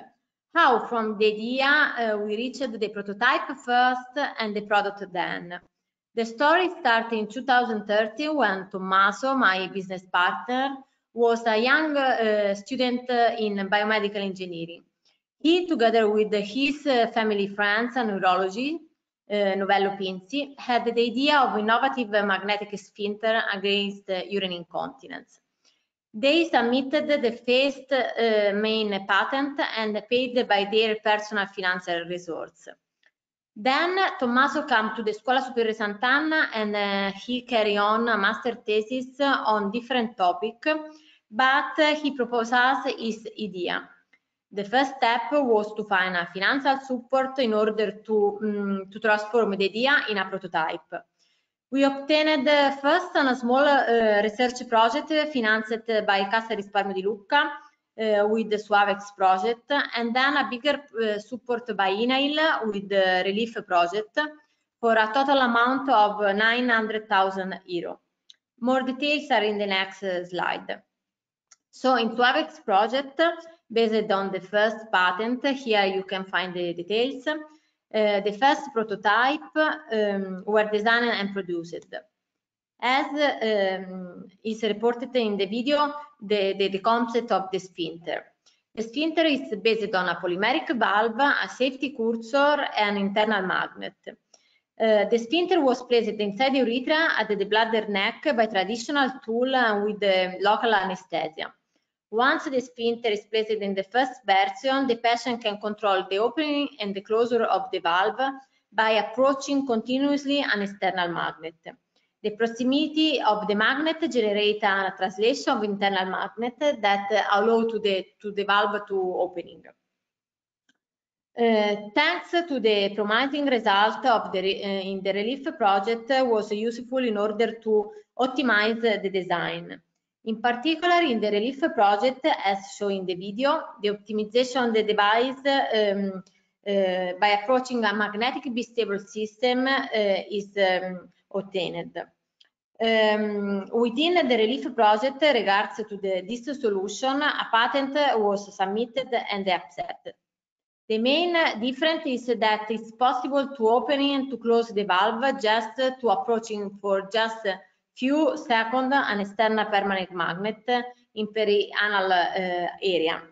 How from the idea we reached the prototype first and the product then. The story started in 2013 when Tommaso, my business partner, was a young student in biomedical engineering. He, together with his family friends and neurology, Novello Pinzi, had the idea of innovative magnetic sphincter against urine incontinence. They submitted the first main patent and paid by their personal financial resources. Then Tommaso came to the Scuola Superiore Sant'Anna and he carried on a master thesis on different topics, but he proposed us his idea. The first step was to find a financial support in order to transform the idea in a prototype. We obtained first a small research project financed by Cassa Risparmio di Lucca with the Suavex project, and then a bigger support by INAIL with the Relief project for a total amount of 900,000 euro. More details are in the next slide. So in 12X project, based on the first patent, here you can find the details. The first prototype were designed and produced. As is reported in the video, the concept of the sphincter. The sphincter is based on a polymeric valve, a safety cursor, and internal magnet. The sphincter was placed inside the urethra at the bladder neck by traditional tool and with the local anesthesia. Once the sphincter is placed in the first version, the patient can control the opening and the closure of the valve by approaching continuously an external magnet. The proximity of the magnet generates a translation of internal magnet that allow to the valve to opening. Thanks to the promising result of in the relief project was useful in order to optimize the design. In particular, in the relief project, as shown in the video, the optimization of the device by approaching a magnetic bistable system is obtained. Within the relief project, regards to this solution, a patent was submitted and accepted. The main difference is that it's possible to open and to close the valve just to approaching for just few seconds an external permanent magnet in perianal area.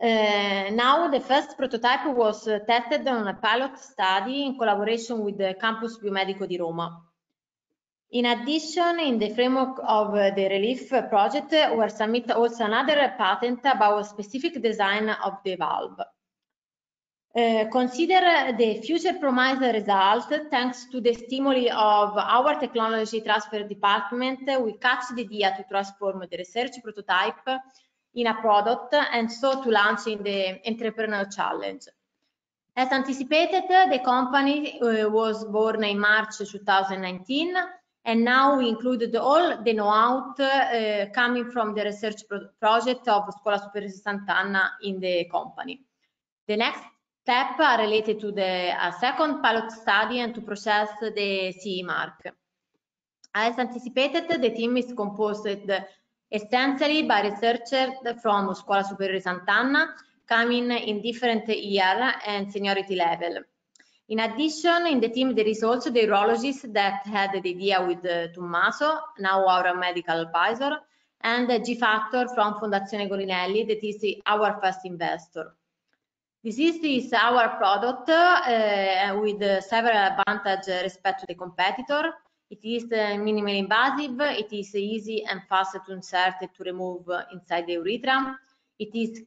Now the first prototype was tested on a pilot study in collaboration with the Campus Biomedico di Roma. In addition, in the framework of the relief project, were submitted also another patent about a specific design of the valve. Consider the future promised result. Thanks to the stimuli of our technology transfer department, we catch the idea to transform the research prototype in a product and so to launch in the entrepreneur challenge. As anticipated, the company was born in March 2019, and now we included all the know-how coming from the research project of Scuola Superiore Sant'Anna in the company. The next steps are related to a second pilot study and to process the CE mark. As anticipated, the team is composed essentially by researchers from Scuola Superiore Sant'Anna, coming in different year and seniority level. In addition, in the team there is also the urologist that had the idea with Tommaso, now our medical advisor, and G-Factor from Fondazione Golinelli, that is our first investor. This is our product with several advantages respect to the competitor. It is minimally invasive, it is easy and fast to insert and to remove inside the urethra. It is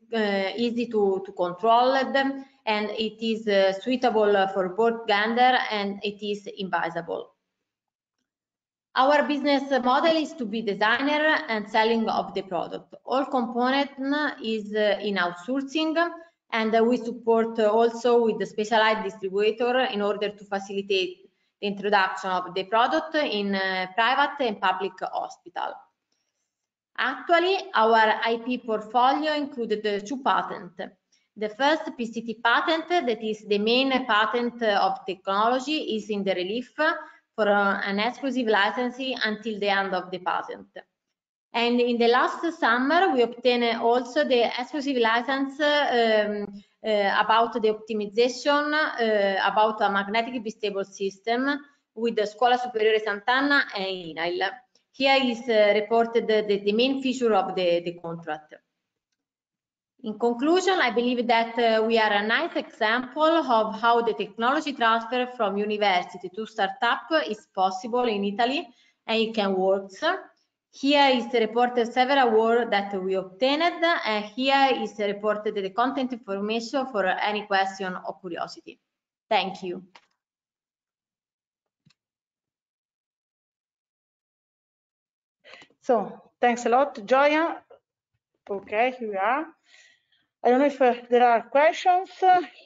easy to control them, and it is suitable for both gender, and it is invisible. Our business model is to be designer and selling of the product. All component is in outsourcing, and we support also with the specialized distributor in order to facilitate the introduction of the product in private and public hospital. Actually, our IP portfolio included 2 patents. The first PCT patent, that is the main patent of technology, is in the relief for an exclusive licensing until the end of the patent. And in the last summer, we obtained also the exclusive license about the optimization about a magnetic bistable system with the Scuola Superiore Sant'Anna and INAIL. Here is reported the main feature of the contract. In conclusion, I believe that we are a nice example of how the technology transfer from university to startup is possible in Italy, and it can work. Here is reported several awards that we obtained, and here is reported the content information for any question or curiosity. Thank you. So thanks a lot, Gioia. Okay, here we are. I don't know if there are questions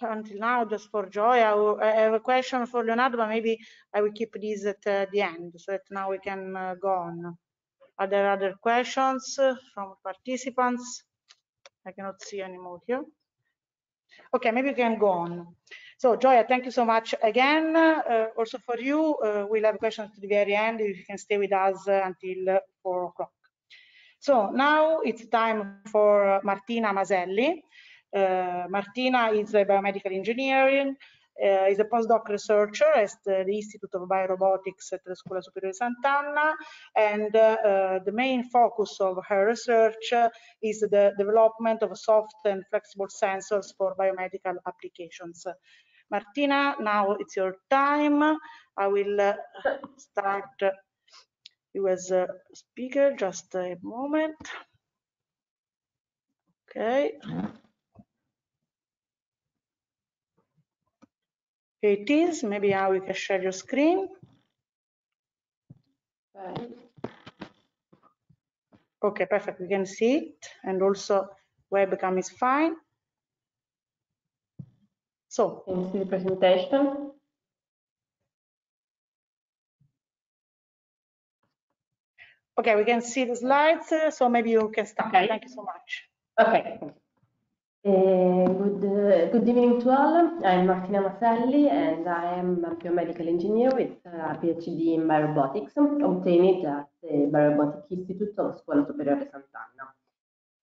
until now, just for Gioia. I have a question for Leonardo, but maybe I will keep this at the end so that now we can go on. Are there other questions from participants? I cannot see any more here. Okay, maybe we can go on. So Joya, thank you so much again. Also for you, we'll have questions to the very end if you can stay with us until 4 o'clock. So now it's time for Martina Maselli. Martina is a biomedical engineering, is a postdoc researcher at the Institute of Biorobotics at the Scuola Superiore Sant'Anna, and the main focus of her research is the development of soft and flexible sensors for biomedical applications. Martina, now it's your time. I will start you as a speaker, just a moment. Okay. Here it is. Maybe now you can share your screen. Okay, perfect. We can see it, and also webcam is fine. So, can you see the presentation? okay, we can see the slides. So maybe you can start. Okay. Thank you so much. Okay. Good evening to all. I'm Martina Maselli, and I am a biomedical engineer with a PhD in biorobotics, obtained at the Biorobotic Institute of Scuola Superiore Sant'Anna.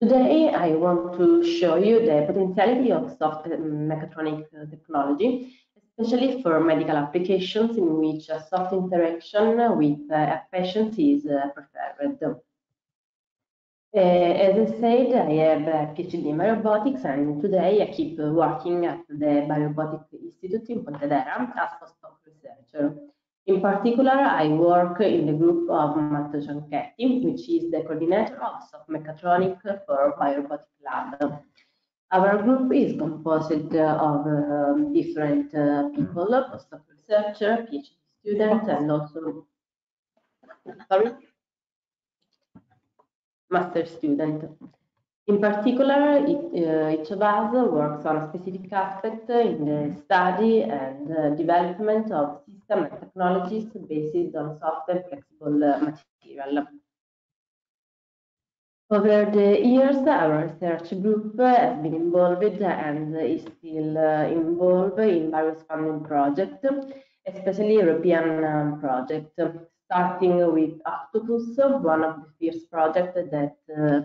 Today, I want to show you the potentiality of soft mechatronic technology, especially for medical applications in which a soft interaction with a patient is preferred. As I said, I have a PhD in biorobotics, and today I keep working at the Biorobotic Institute in Pontedera as postdoc researcher. In particular, I work in the group of Matteo Gianchetti, which is the coordinator of soft mechatronic for Biorobotic Lab. Our group is composed of different people, postdoc researcher, PhD student, and also master student. In particular, each of us works on a specific aspect in the study and development of systems and technologies based on soft and flexible material. Over the years, our research group has been involved and is still involved in various funding projects, especially European projects, starting with Octopus, one of the first projects that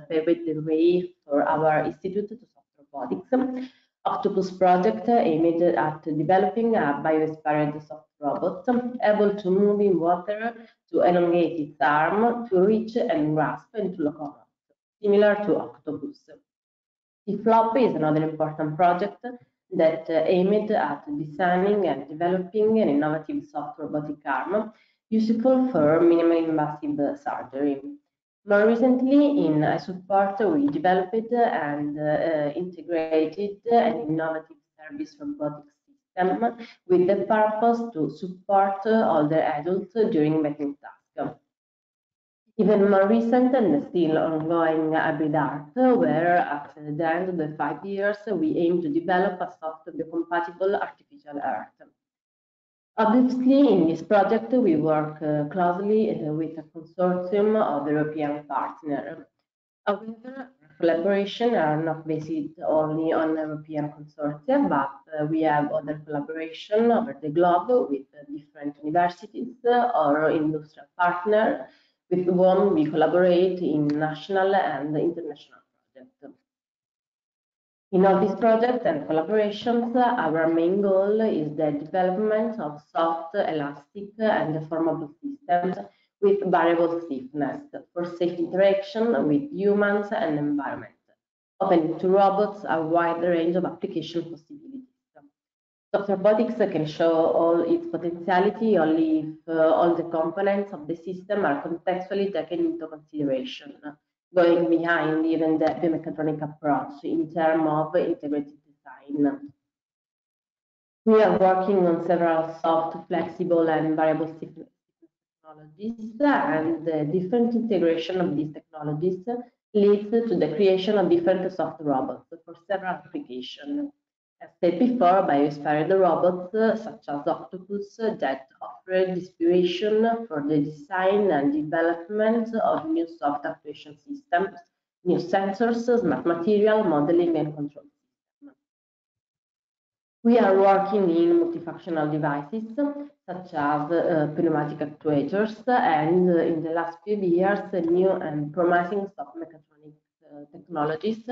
paved the way for our Institute to Soft Robotics. Octopus project aimed at developing a bio-inspired soft robot able to move in water, to elongate its arm, to reach and grasp and to locomote, similar to Octopus. TFLOP is another important project that aimed at designing and developing an innovative soft robotic arm useful for minimally invasive surgery. More recently, in iSupport, we developed and integrated an innovative service robotic system with the purpose to support older adults during making tasks. Even more recent and still ongoing hybrid art, where at the end of the 5 years, we aim to develop a soft biocompatible artificial heart. Obviously, in this project, we work closely with a consortium of European partners. However, collaboration are not based only on European consortia, but we have other collaboration over the globe with different universities or industrial partners with whom we collaborate in national and international projects. In all these projects and collaborations, our main goal is the development of soft, elastic, and deformable systems with variable stiffness for safe interaction with humans and environment, opening to robots a wide range of application possibilities. Soft robotics can show all its potentiality only if all the components of the system are contextually taken into consideration, going behind even the biomechatronic approach in terms of integrated design. We are working on several soft, flexible, and variable stiffness technologies, and the different integration of these technologies leads to the creation of different soft robots for several applications. As said before, bio-inspired robots such as Octopus that offer inspiration for the design and development of new soft actuation systems, new sensors, smart material, modeling, and control systems. We are working in multifunctional devices, such as pneumatic actuators, and in the last few years, new and promising soft mechatronic technologies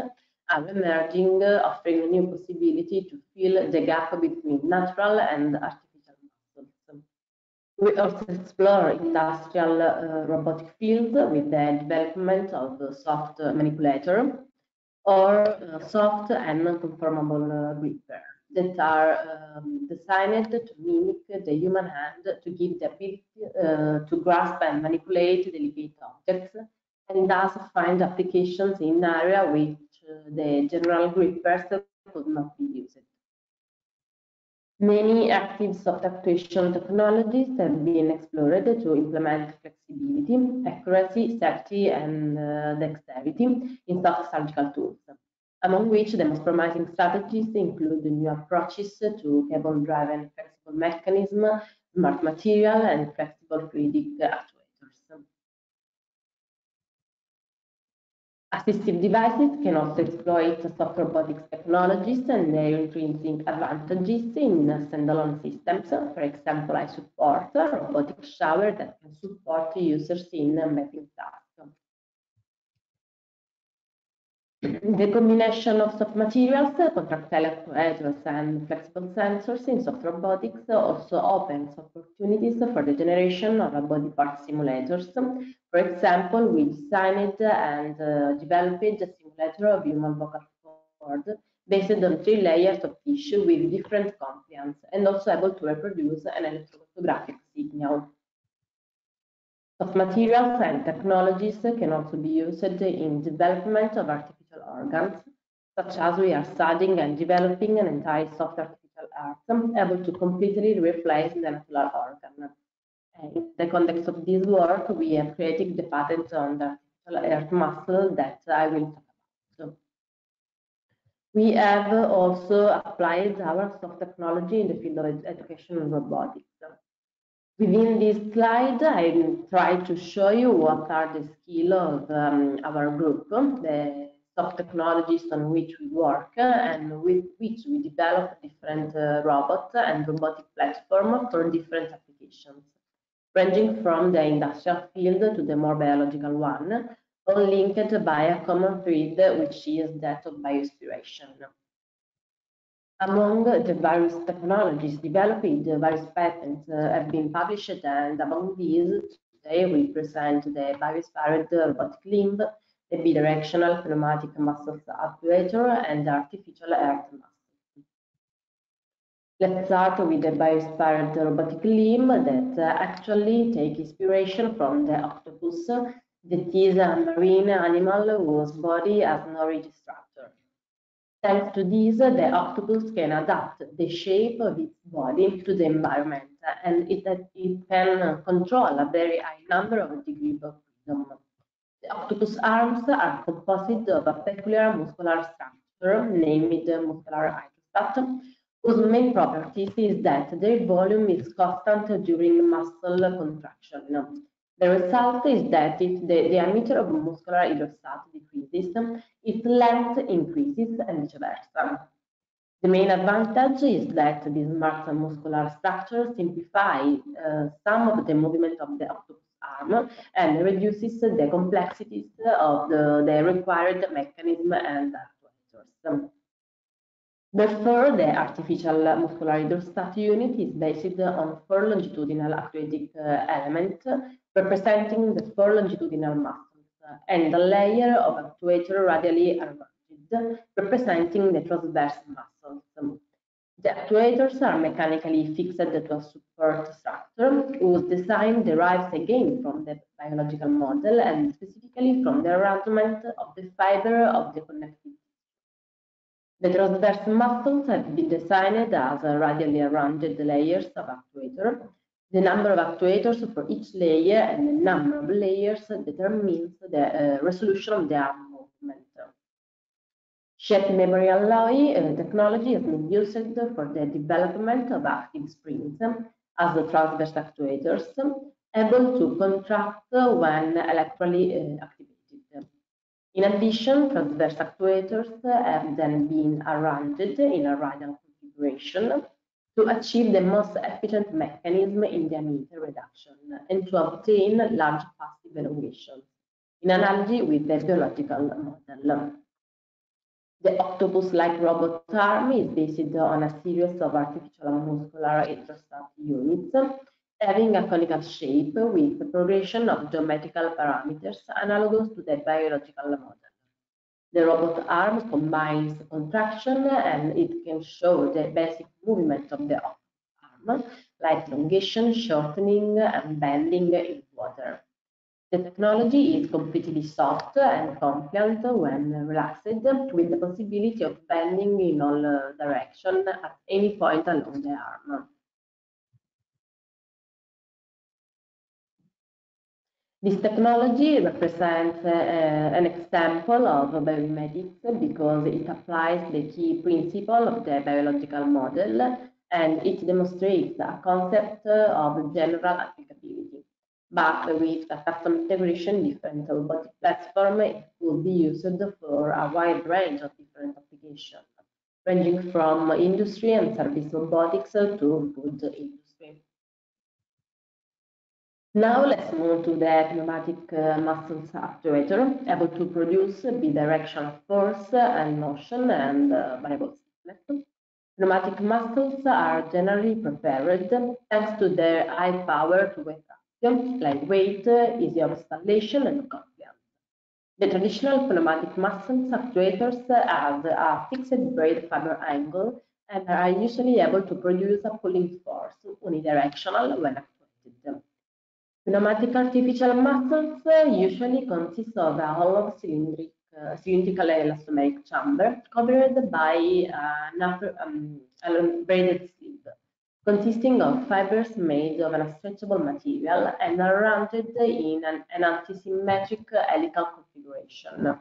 are emerging, offering a new possibility to fill the gap between natural and artificial muscles. We also explore industrial robotic fields with the development of soft manipulator or soft and non-conformable gripper that are designed to mimic the human hand to give the ability to grasp and manipulate delicate objects, and thus find applications in areas which the general grippers could not be used. Many active soft actuation technologies have been explored to implement flexibility, accuracy, safety, and dexterity in soft surgical tools, among which the most promising strategies include new approaches to cable-driven flexible mechanism, smart material, and flexible fluidic actuators. Assistive devices can also exploit soft robotics technologies and their intrinsic advantages in standalone systems. For example, I support a robotic shower that can support users in mapping tasks. The combination of soft materials, contractile actuators, and flexible sensors in soft robotics also opens opportunities for the generation of body part simulators. For example, we designed and developed a simulator of human vocal cord based on 3 layers of tissue with different compliance and also able to reproduce an electrophotographic signal. Soft materials and technologies can also be used in development of artificial organs, such as we are studying and developing an entire soft artificial heart able to completely replace the natural organ. In the context of this work, we have created the patent on the artificial heart muscle that I will talk about. We have also applied our soft technology in the field of education and robotics. Within this slide, I try to show you what are the skills of our group, the soft technologies on which we work, and with which we develop different robots and robotic platforms for different applications, ranging from the industrial field to the more biological one, all linked by a common thread, which is that of bioinspiration. Among the various technologies developed, the various patents have been published, and among these, today we present the bioinspired robotic limb, the bidirectional pneumatic muscle actuator, and the artificial heart muscle. Let's start with the bioinspired robotic limb that actually takes inspiration from the octopus, that is a marine animal whose body has no rigid structure. Thanks to this, the octopus can adapt the shape of its body to the environment, and it can control a very high number of degrees of freedom. The octopus arms are composed of a peculiar muscular structure, named the muscular hydrostat, whose main property is that their volume is constant during muscle contraction. The result is that if the diameter of a muscular hydrostat decreases, its length increases and vice versa. The main advantage is that this smart muscular structure simplifies some of the movement of the octopus arm and reduces the complexities of the required mechanism and actuators. Therefore, the artificial muscular hydrostat unit is based on 4 longitudinal actuating elements representing the 4 longitudinal muscles and a layer of actuator radially arranged representing the transverse muscles. The actuators are mechanically fixed to a support structure whose design derives again from the biological model and specifically from the arrangement of the fiber of the connective. The transverse muscles have been designed as radially arranged layers of actuator. The number of actuators for each layer and the number of layers determines the resolution of the arm movement. Shape memory alloy technology has been used for the development of active springs as the transverse actuators, able to contract when electrically activated. In addition, transverse actuators have then been arranged in a radial configuration to achieve the most efficient mechanism in diameter reduction and to obtain large passive elongation, in analogy with the biological model. The octopus-like robot arm is based on a series of artificial muscular hydrostat units having a conical shape with the progression of geometrical parameters analogous to the biological model. The robot arm combines contraction and it can show the basic movement of the arm, like elongation, shortening, and bending in water. The technology is completely soft and compliant when relaxed, with the possibility of bending in all directions at any point along the arm. This technology represents an example of biomimetics because it applies the key principle of the biological model and it demonstrates a concept of general applicability. But with a custom integration, different robotic platform will be used for a wide range of different applications, ranging from industry and service robotics to food industry. Now let's move to the pneumatic muscles actuator, able to produce bidirectional force and motion and variable stiffness. Pneumatic muscles are generally preferred thanks to their high power to weight action, lightweight, easy of installation, and compliance. The traditional pneumatic muscles actuators have a fixed braid fiber angle and are usually able to produce a pulling force unidirectional when actuated. Pneumatic artificial muscles usually consist of a hollow cylindrical elastomeric chamber covered by a braided sleeve, consisting of fibers made of an stretchable material and arranged in an antisymmetric helical configuration.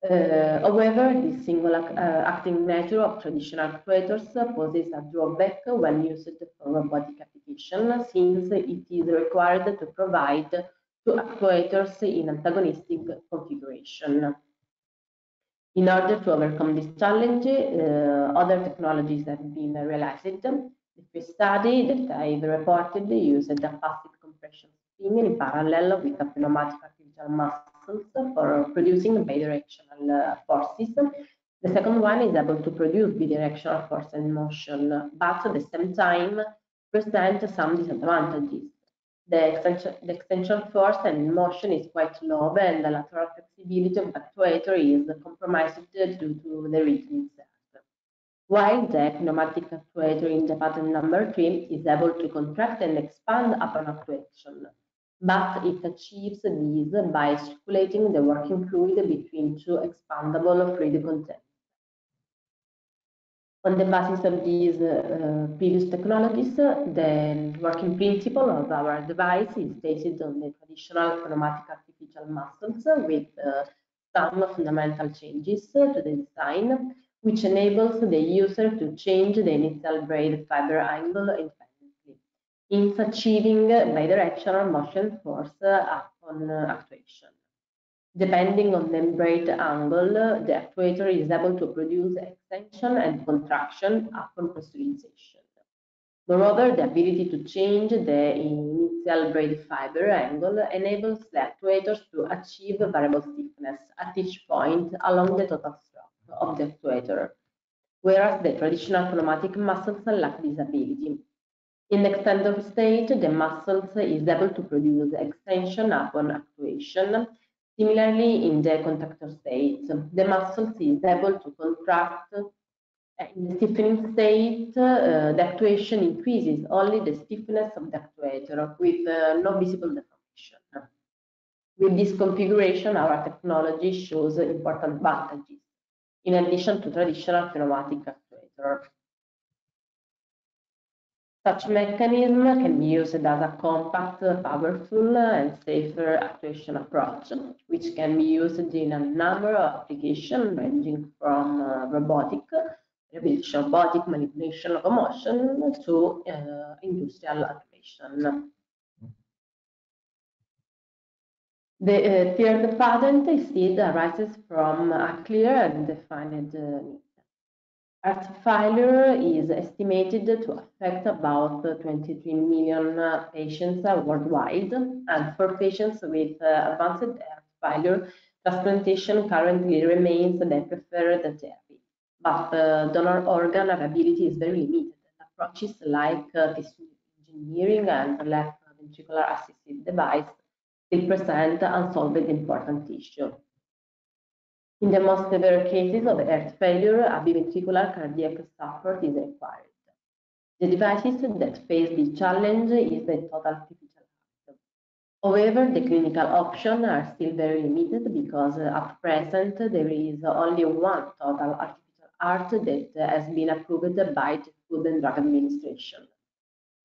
However, this single acting nature of traditional actuators poses a drawback when used for robotic application, since it is required to provide two actuators in antagonistic configuration. In order to overcome this challenge, other technologies have been realized. The first study that I've reported used a passive compression spin in parallel with a pneumatic artificial muscles for producing bidirectional forces. The second one is able to produce bidirectional force and motion, but at the same time present some disadvantages. The extension force and motion is quite low, and the lateral flexibility of the actuator is compromised due to the reason itself. While the pneumatic actuator in the pattern number 3 is able to contract and expand upon actuation, but it achieves this by circulating the working fluid between two expandable fluid contents. On the basis of these previous technologies, the working principle of our device is based on the traditional pneumatic artificial muscles with some fundamental changes to the design, which enables the user to change the initial braid fiber angle independently, hence achieving bidirectional motion force upon actuation. Depending on the braid angle, the actuator is able to produce extension and contraction upon pressurization. Moreover, the ability to change the initial braid fiber angle enables the actuators to achieve variable stiffness at each point along the total stroke of the actuator, whereas the traditional pneumatic muscles lack this ability. In the extended state, the muscles is able to produce extension upon actuation. Similarly, in the contractor state, the muscles is able to contract. In the stiffening state, the actuation increases only the stiffness of the actuator with no visible deformation. With this configuration, our technology shows important advantages, in addition to traditional pneumatic actuator. Such mechanism can be used as a compact, powerful, and safer actuation approach, which can be used in a number of applications ranging from robotic manipulation of motion to industrial automation. The third patent instead arises from a clear and defined need. Heart failure is estimated to affect about 23 million patients worldwide, and for patients with advanced heart failure, transplantation currently remains the preferred therapy. But donor organ availability is very limited. Approaches like tissue engineering and left ventricular assisted device still present unsolved important tissue. In the most severe cases of heart failure, a biventricular cardiac support is required. The devices that face this challenge is the total artificial heart. However, the clinical options are still very limited because at present there is only one total artificial heart that has been approved by the Food and Drug Administration.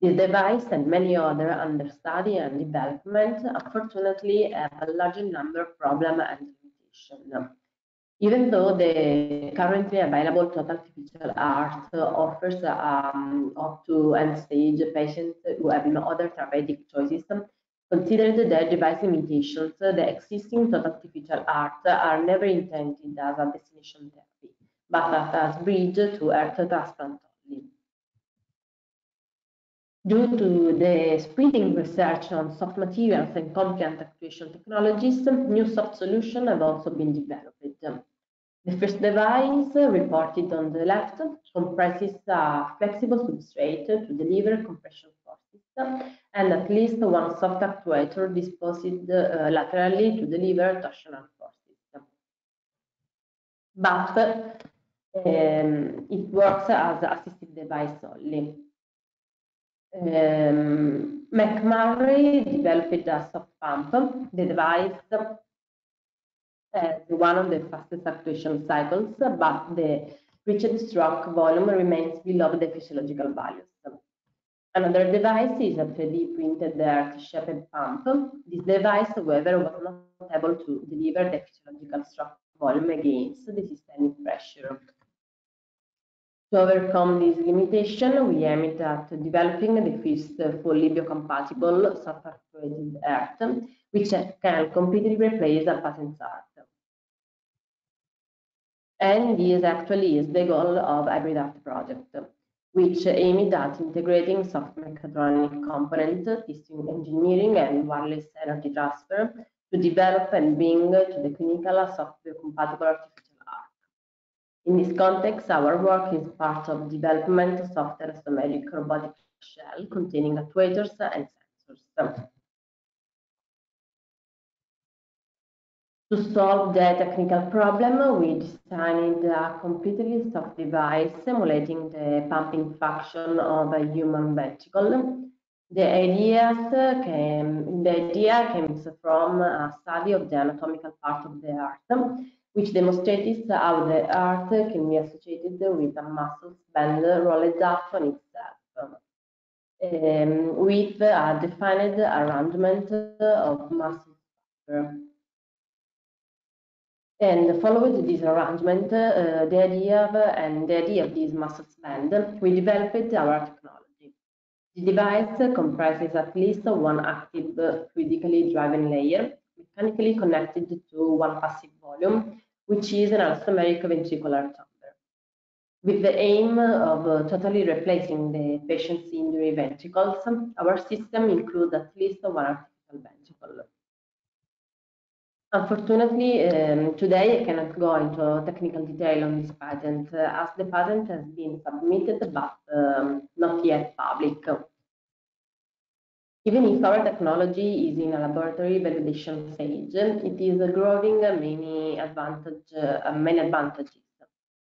This device and many other under study and development unfortunately have a large number of problems and limitations. Even though the currently available total artificial heart offers up to end-stage patients who have no other therapeutic choices, considering their device limitations, the existing total artificial heart are never intended as a destination therapy, but as a bridge to heart transplant only. Due to the spreading research on soft materials and compliant actuation technologies, new soft solutions have also been developed. The first device, reported on the left, comprises a flexible substrate to deliver compression forces and at least one soft actuator disposed laterally to deliver torsional forces. But it works as an assistive device only. McMurray developed a soft pump. The device one of the fastest actuation cycles, but the reached stroke volume remains below the physiological values. Another device is a 3D printed heart-shaped pump. This device, however, was not able to deliver the physiological stroke volume against the systemic pressure. To overcome this limitation, we aimed at developing the first fully biocompatible soft-actuated heart, which can completely replace a patient's heart. And this actually is the goal of Hybrid Heart project, which aimed at integrating soft mechatronic components, tissue engineering, and wireless energy transfer to develop and bring to the clinical software compatible artificial heart. In this context, our work is part of development of software elastomeric robotic shell containing actuators and sensors. To solve the technical problem, we designed a completely soft device simulating the pumping function of a human ventricle. The idea came from a study of the anatomical part of the heart, which demonstrates how the heart can be associated with a muscle band rolled up on itself, with a defined arrangement of muscle fiber. And following this arrangement, the idea of this muscle band, we developed our technology. The device comprises at least one active fluidically driven layer, mechanically connected to one passive volume, which is an elastomeric ventricular chamber. With the aim of totally replacing the patient's injury ventricles, our system includes at least one artificial ventricle. Unfortunately, today I cannot go into technical detail on this patent, as the patent has been submitted but not yet public. Even if our technology is in a laboratory validation stage, it is growing many advantages,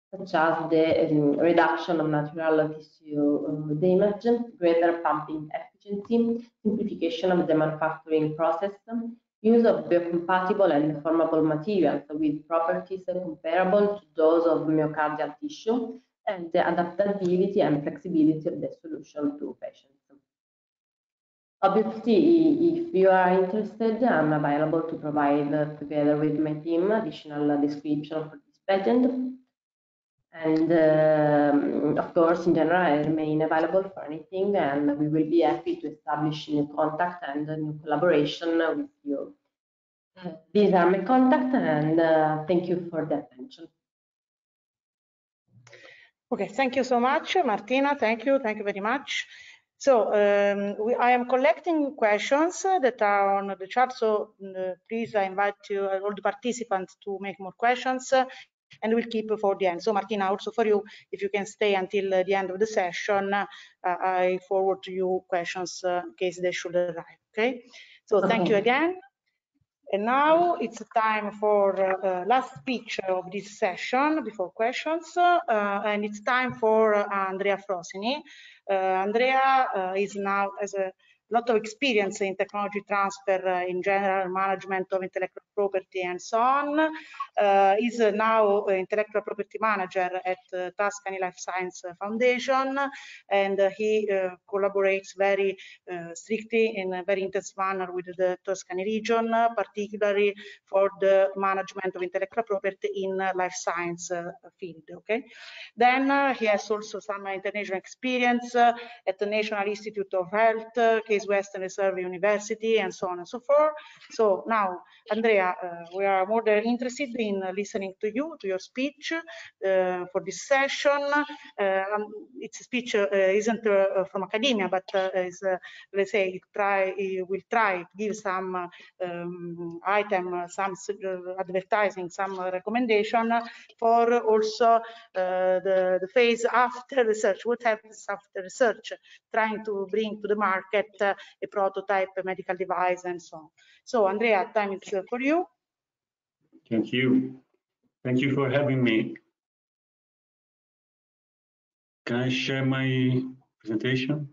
such as the reduction of natural tissue damage, greater pumping efficiency, simplification of the manufacturing process, use of biocompatible and deformable materials with properties comparable to those of myocardial tissue, and the adaptability and flexibility of the solution to patients. Obviously, if you are interested, I'm available to provide, together with my team, additional description for this patent. And of course, in general, I remain available for anything, and we will be happy to establish new contact and new collaboration with you. These are my contacts, and thank you for the attention. Okay, thank you so much, Martina. Thank you very much. So I am collecting questions that are on the chat. So please, I invite you, all the participants, to make more questions, and we'll keep for the end. So Martina, also for you, if you can stay until the end of the session, I forward to you questions in case they should arrive. Okay. So thank you again. And now it's time for last speech of this session before questions, and it's time for Andrea Frosini. Andrea is now has a lot of experience in technology transfer in general, management of intellectual property and so on. He's now intellectual property manager at Tuscany Life Science Foundation, and he collaborates very strictly in a very intense manner with the Tuscany region, particularly for the management of intellectual property in life science field. Okay. Then he has also some international experience at the National Institute of Health, Case Western Reserve University, and so on and so forth. So now, Andrea, we are more than interested in listening to you, to your speech for this session. Its speech isn't from academia, but is, let's say, we'll try to give some item, some advertising, some recommendation for also the phase after research. What happens after research? Trying to bring to the market a prototype, a medical device, and so on. So, Andrea, time is for you. Thank you. Thank you for having me. Can I share my presentation?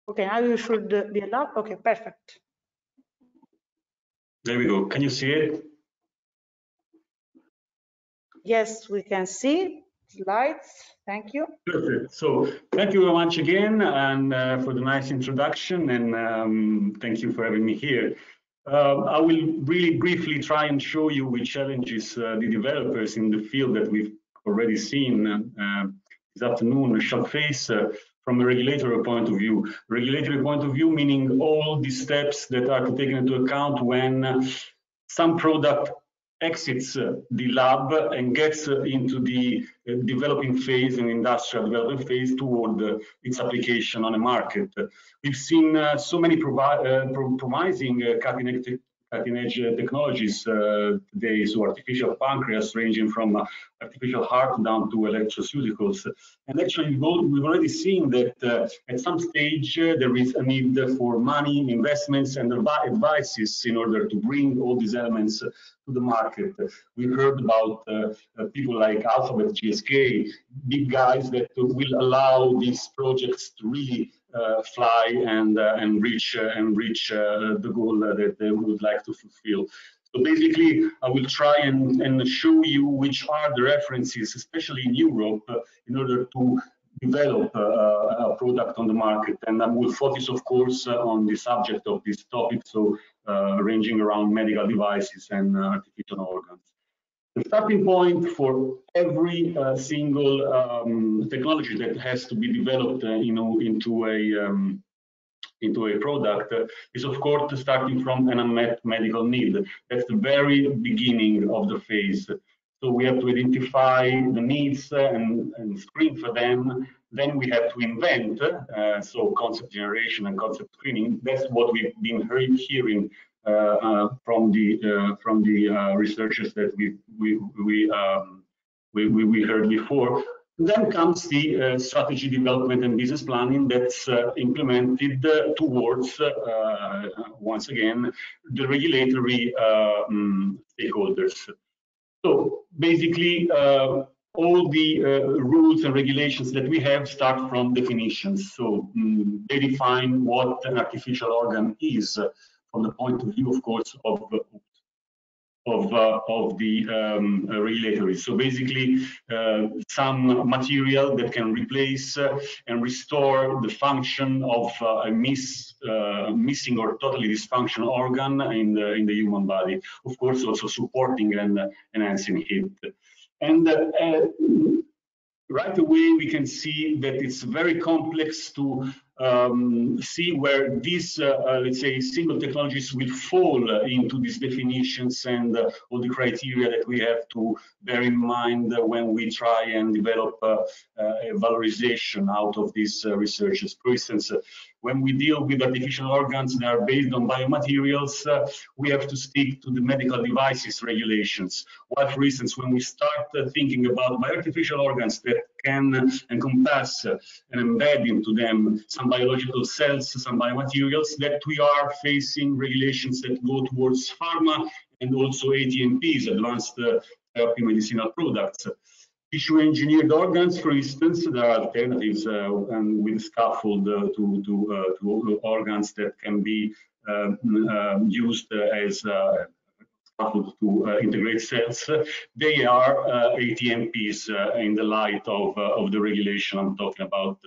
Okay, now you should be allowed. Okay, perfect. There we go. Can you see it? Yes, we can see slides. Thank you. Perfect. So thank you very much again, and for the nice introduction, and thank you for having me here. I will really briefly try and show you which challenges the developers in the field that we've already seen this afternoon shall face from a regulatory point of view. Regulatory point of view meaning all the steps that are taken into account when some product exits the lab and gets into the developing phase and industrial development phase toward its application on a market. We've seen so many promising cutting-edge technologies today, so artificial pancreas ranging from artificial heart down to electroceuticals. And actually, we've already seen that at some stage there is a need for money, investments, and advices in order to bring all these elements to the market. We heard about people like Alphabet, GSK, big guys that will allow these projects to really fly and reach the goal that they would like to fulfill. So basically, I will try and show you which are the references, especially in Europe, in order to develop a product on the market. And I will focus, of course, on the subject of this topic, so ranging around medical devices and artificial organs. The starting point for every single technology that has to be developed, into a product is, of course, starting from an unmet medical need. That's the very beginning of the phase. So we have to identify the needs and screen for them. Then we have to invent, so concept generation and concept screening. That's what we've been hearing from the researchers that we heard before. Then comes the strategy development and business planning that's implemented towards, once again, the regulatory stakeholders. So basically, all the rules and regulations that we have start from definitions. So they define what an artificial organ is from the point of view, of course, of the regulatory. So basically, some material that can replace and restore the function of a missing or totally dysfunctional organ in the human body. Of course, also supporting and enhancing it. And right away, we can see that it's very complex to see where these, let's say, single technologies will fall into these definitions and all the criteria that we have to bear in mind when we try and develop a valorization out of these researches. For instance, when we deal with artificial organs that are based on biomaterials, we have to stick to the medical devices regulations. While, for instance, when we start thinking about bioartificial organs that can encompass and embed into them some biological cells, some biomaterials, that we are facing regulations that go towards pharma and also ATMPs, advanced therapy medicinal products. Tissue engineered organs, for instance, there are alternatives and with scaffold to organs that can be used as scaffold to integrate cells. They are ATMPs in the light of the regulation I'm talking about.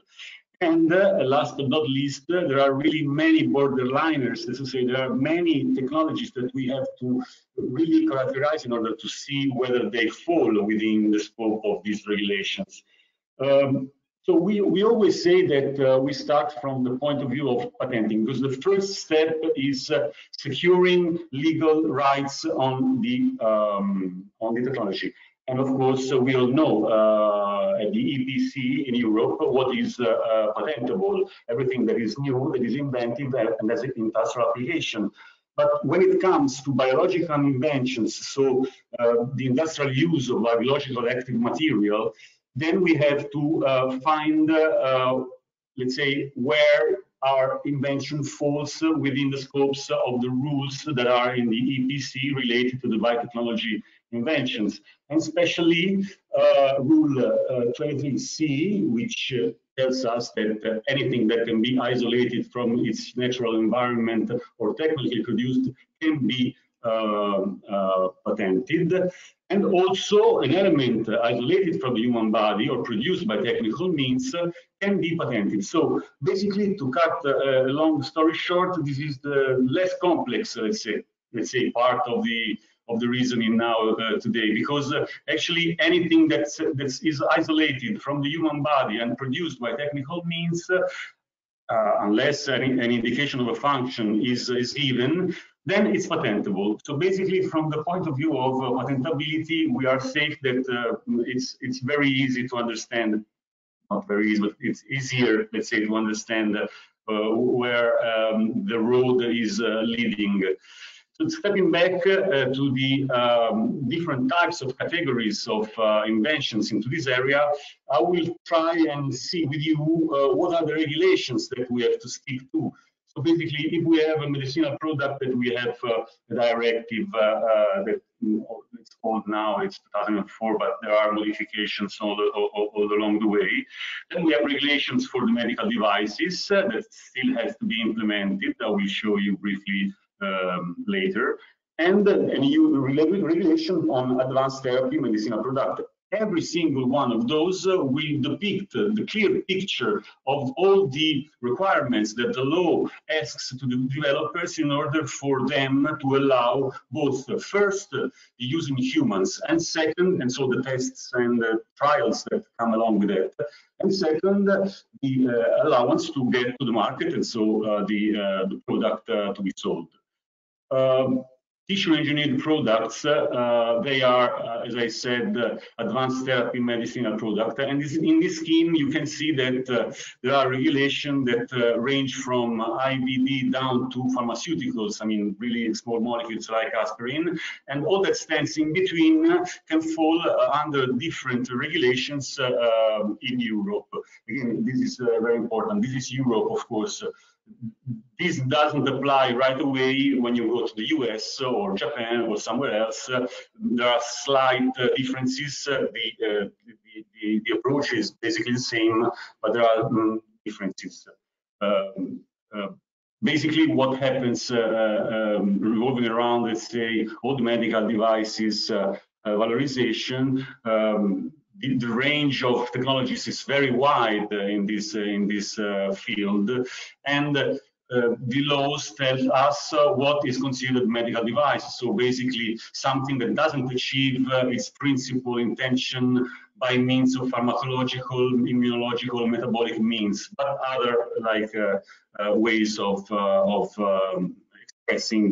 And last but not least, there are really many borderliners. As I say, there are many technologies that we have to really characterize in order to see whether they fall within the scope of these regulations. So we always say that we start from the point of view of patenting, because the first step is securing legal rights on the technology. And of course, we all know at the EPC in Europe what is patentable, everything that is new, that is inventive, and has an industrial application. But when it comes to biological inventions, so the industrial use of biological active material, then we have to find, let's say, where our invention falls within the scopes of the rules that are in the EPC related to the biotechnology inventions, and especially Rule 23C, which tells us that anything that can be isolated from its natural environment or technically produced can be patented. And also an element isolated from the human body or produced by technical means can be patented. So basically, to cut a long story short, this is the less complex, let's say, part of the reasoning now today, because actually anything that is isolated from the human body and produced by technical means, unless an indication of a function is given, then it's patentable. So basically, from the point of view of patentability, we are safe that it's very easy to understand. Not very easy, but it's easier, let's say, to understand where the road is leading. So stepping back to the different types of categories of inventions into this area, I will try and see with you what are the regulations that we have to stick to. So basically, if we have a medicinal product that we have a directive that it's called now, it's 2004, but there are modifications all along the way. Then we have regulations for the medical devices that still has to be implemented. I will show you briefly later, and a new regulation on advanced therapy medicinal product. Every single one of those will depict the clear picture of all the requirements that the law asks to the developers in order for them to allow both first the use in humans, and second, and so the tests and the trials that come along with it, and second, the allowance to get to the market, and so the product to be sold. Tissue engineered products, they are, as I said, advanced therapy medicinal product. And in this scheme, you can see that there are regulations that range from IVD down to pharmaceuticals. I mean, really small molecules like aspirin. And all that stands in between can fall under different regulations in Europe. Again, this is very important. This is Europe, of course. This doesn't apply right away when you go to the US or Japan or somewhere else. There are slight differences. The approach is basically the same, but there are differences. Basically, what happens revolving around, let's say, all the medical devices valorization, the range of technologies is very wide in this field, and the laws tell us what is considered medical device. So basically, something that doesn't achieve its principal intention by means of pharmacological, immunological, metabolic means, but other like ways of expressing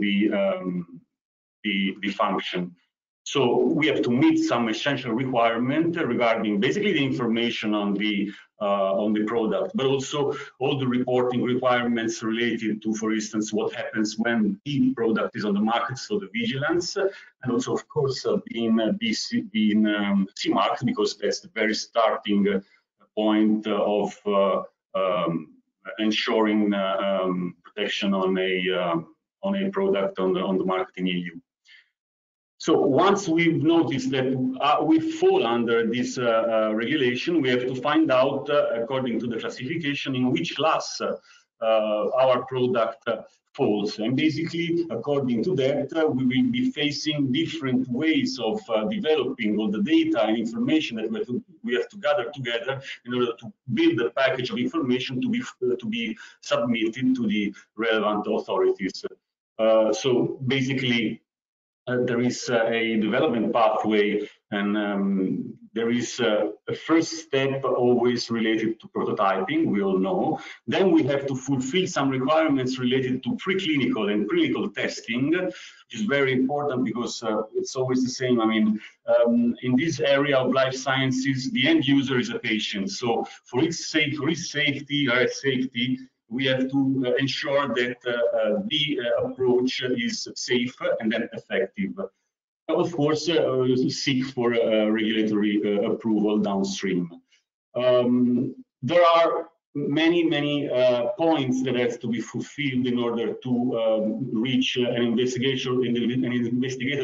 the function. So we have to meet some essential requirement regarding basically the information on the product, but also all the reporting requirements related to, for instance, what happens when the product is on the market, so the vigilance, and also, of course, being CE-marked, because that's the very starting point of ensuring protection on a product on the market in EU. So once we've noticed that we fall under this regulation, we have to find out, according to the classification, in which class our product falls. And basically, according to that, we will be facing different ways of developing all the data and information that we have to gather together in order to build a package of information to be submitted to the relevant authorities. So basically, there is a development pathway, and there is a first step always related to prototyping, we all know. Then we have to fulfill some requirements related to preclinical and clinical testing, which is very important because it's always the same. I mean, in this area of life sciences, the end user is a patient. So for its safety, we have to ensure that the approach is safe and then effective. Of course, seek for regulatory approval downstream. There are many points that have to be fulfilled in order to reach an investigator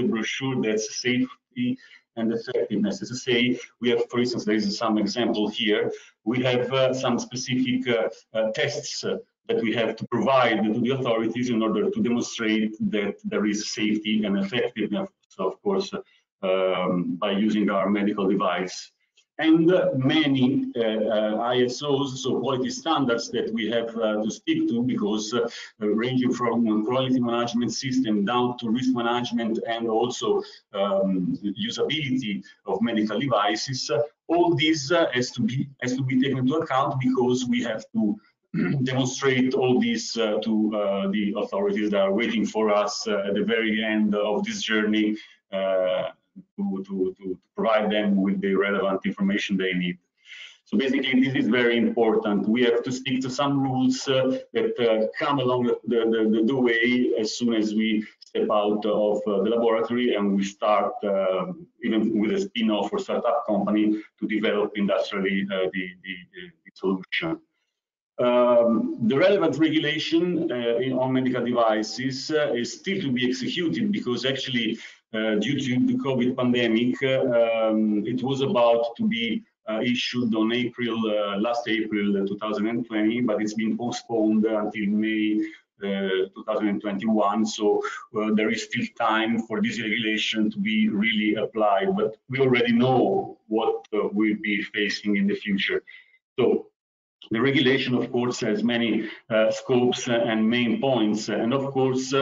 brochure that's safety and effectiveness. As I say, we have, for instance, there is some example here. We have some specific tests that we have to provide to the authorities in order to demonstrate that there is safety and effectiveness, of course, by using our medical device. And many ISOs, so quality standards that we have to stick to, because ranging from quality management system down to risk management and also usability of medical devices, all this has to be taken into account, because we have to demonstrate all this to the authorities that are waiting for us at the very end of this journey, to provide them with the relevant information they need. So basically, this is very important. We have to stick to some rules that come along the way as soon as we step out of the laboratory and we start, even with a spin-off or startup company, to develop industrially the solution. The relevant regulation on medical devices is still to be executed, because actually, due to the COVID pandemic, it was about to be issued on last April 2020, but it's been postponed until May 2021. So there is still time for this regulation to be really applied, but we already know what we'll be facing in the future. So the regulation, of course, has many scopes and main points, and of course,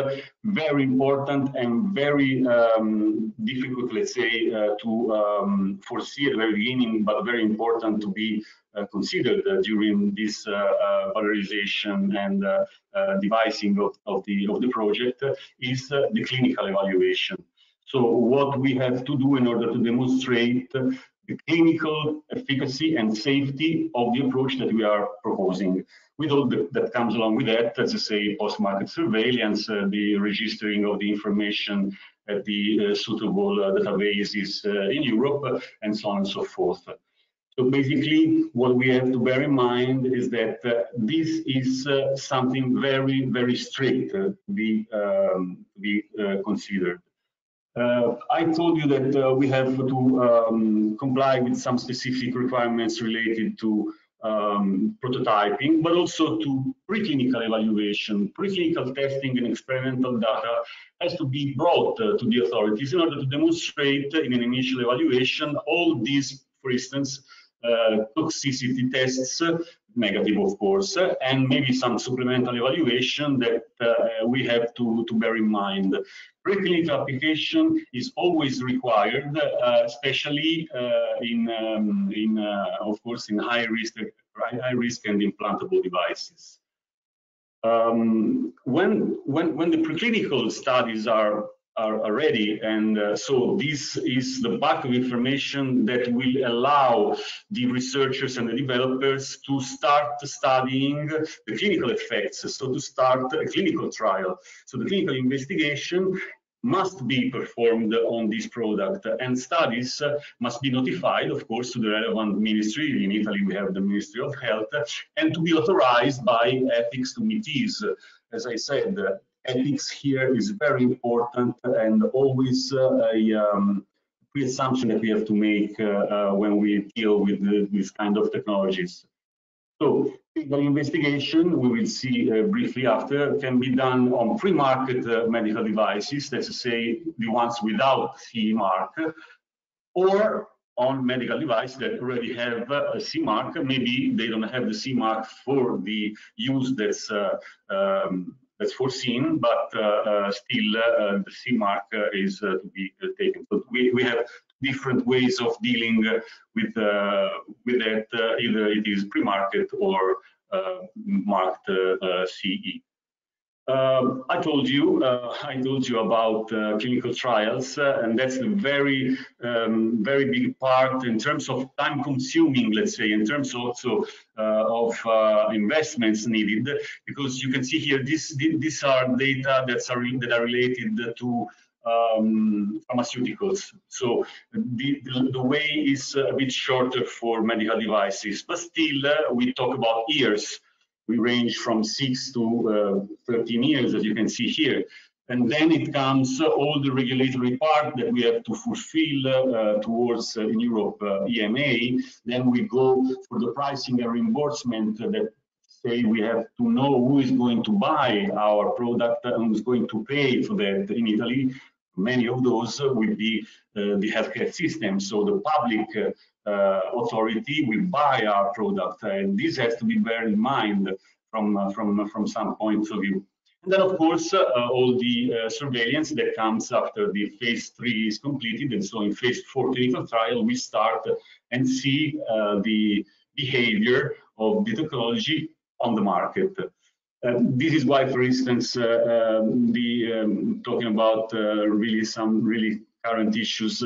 very important and very difficult, let's say, to foresee at the very beginning, but very important to be considered during this valorization and devising of the project, is the clinical evaluation. So what we have to do in order to demonstrate the clinical efficacy and safety of the approach that we are proposing, with all that comes along with that, as I say, post-market surveillance, the registering of the information at the suitable databases in Europe, and so on and so forth. So basically, what we have to bear in mind is that this is something very, very strict to be considered. I told you that we have to comply with some specific requirements related to prototyping, but also to preclinical evaluation. Preclinical testing and experimental data has to be brought to the authorities in order to demonstrate in an initial evaluation all these, for instance, toxicity tests, negative of course, and maybe some supplemental evaluation that we have to bear in mind. Preclinical application is always required, especially of course, in high risk and implantable devices. When the preclinical studies are ready, and so this is the bulk of information that will allow the researchers and the developers to start studying the clinical effects, so to start a clinical trial. So the clinical investigation must be performed on this product, and studies must be notified, of course, to the relevant ministry. In Italy, we have the Ministry of Health, and to be authorized by ethics committees. As I said, ethics here is very important, and always a pre-assumption that we have to make when we deal with these kind of technologies. So the investigation, we will see briefly after, can be done on pre-market medical devices, that's to say the ones without CE mark, or on medical devices that already have a CE mark. Maybe they don't have the CE mark for the use that's foreseen, but still the CE mark is to be taken. So we have different ways of dealing with that. Either it is pre-market or marked CE. I told you about clinical trials, and that's a very big part in terms of time consuming, let's say, in terms also of investments needed, because you can see here these are data that are related to pharmaceuticals. So the way is a bit shorter for medical devices, but still we talk about years. We range from 6 to 13 years, as you can see here. And then it comes all the regulatory part that we have to fulfill towards, in Europe, EMA. Then we go for the pricing and reimbursement that say we have to know who is going to buy our product and who is going to pay for that. In Italy, many of those will be the healthcare system. So the public authority will buy our product, and this has to be bear in mind from some points of view. And then, of course, all the surveillance that comes after the phase 3 is completed. And so in phase 4 clinical trial, we start and see the behavior of the technology on the market. This is why, for instance, talking about really some really current issues,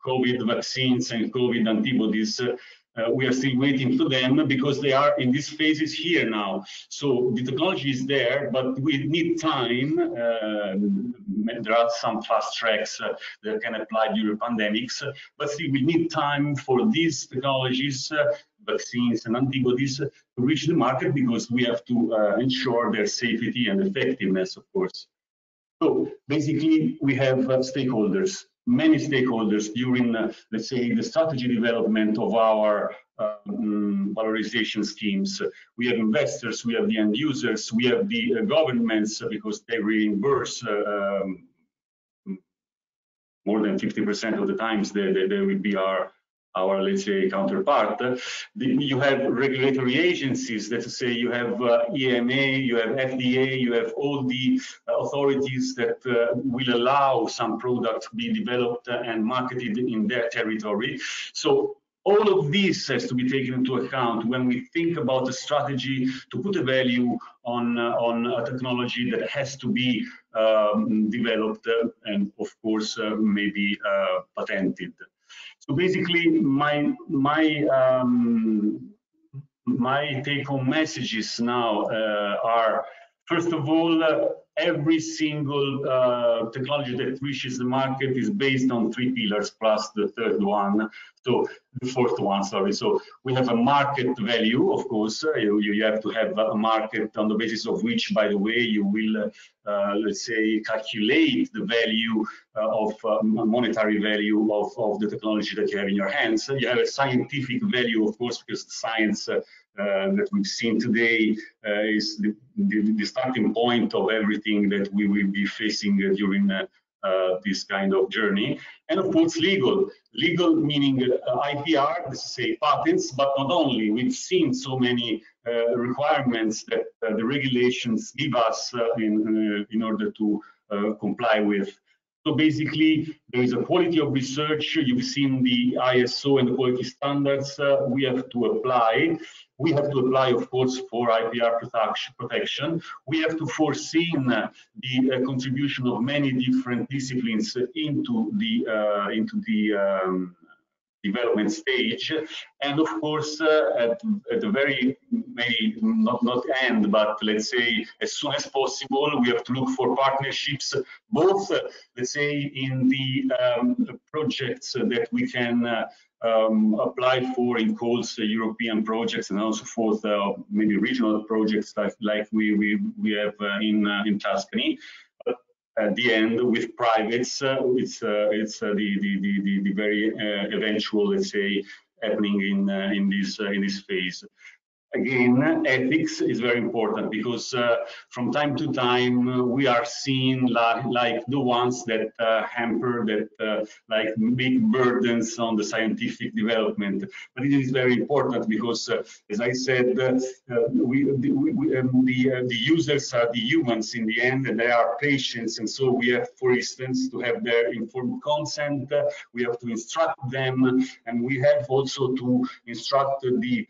COVID vaccines and COVID antibodies, we are still waiting for them because they are in these phases here now. So the technology is there, but we need time. There are some fast tracks that can apply during pandemics, but still we need time for these technologies, vaccines and antibodies, to reach the market, because we have to ensure their safety and effectiveness, of course. So basically, we have stakeholders, many stakeholders during, let's say, the strategy development of our valorization schemes. We have investors, we have the end users, we have the governments, because they reimburse more than 50% of the times they will be our, let's say, counterpart. You have regulatory agencies, let's say you have EMA, you have FDA, you have all the authorities that will allow some products to be developed and marketed in their territory. So all of this has to be taken into account when we think about the strategy to put a value on a technology that has to be developed and, of course, maybe patented. So basically, my take-home messages now are, first of all, every single technology that reaches the market is based on 3 pillars plus the third one. So the fourth one, sorry. So we have a market value, of course. You have to have a market on the basis of which, by the way, you will, let's say, calculate the value of monetary value of the technology that you have in your hands. You have a scientific value, of course, because the science that we've seen today is the starting point of everything that we will be facing during this kind of journey. And of course, legal meaning IPR, this is say patents, but not only. We've seen so many requirements that the regulations give us in order to comply with. So basically, there is a quality of research. You've seen the ISO and the quality standards we have to apply. We have to apply, of course, for IPR protection. We have to foresee the contribution of many different disciplines into the development stage, and of course at the very maybe not end, but let's say as soon as possible, we have to look for partnerships, both let's say in the projects that we can apply for in calls European projects, and also for maybe regional projects like we have in Tuscany. At the end, with privates, it's the very eventual, let's say, happening in this phase. Again, ethics is very important, because from time to time we are seeing like the ones that hamper, that like make burdens on the scientific development. But it is very important because, as I said, the users are the humans in the end, and they are patients. And so we have, for instance, to have their informed consent. We have to instruct them, and we have also to instruct the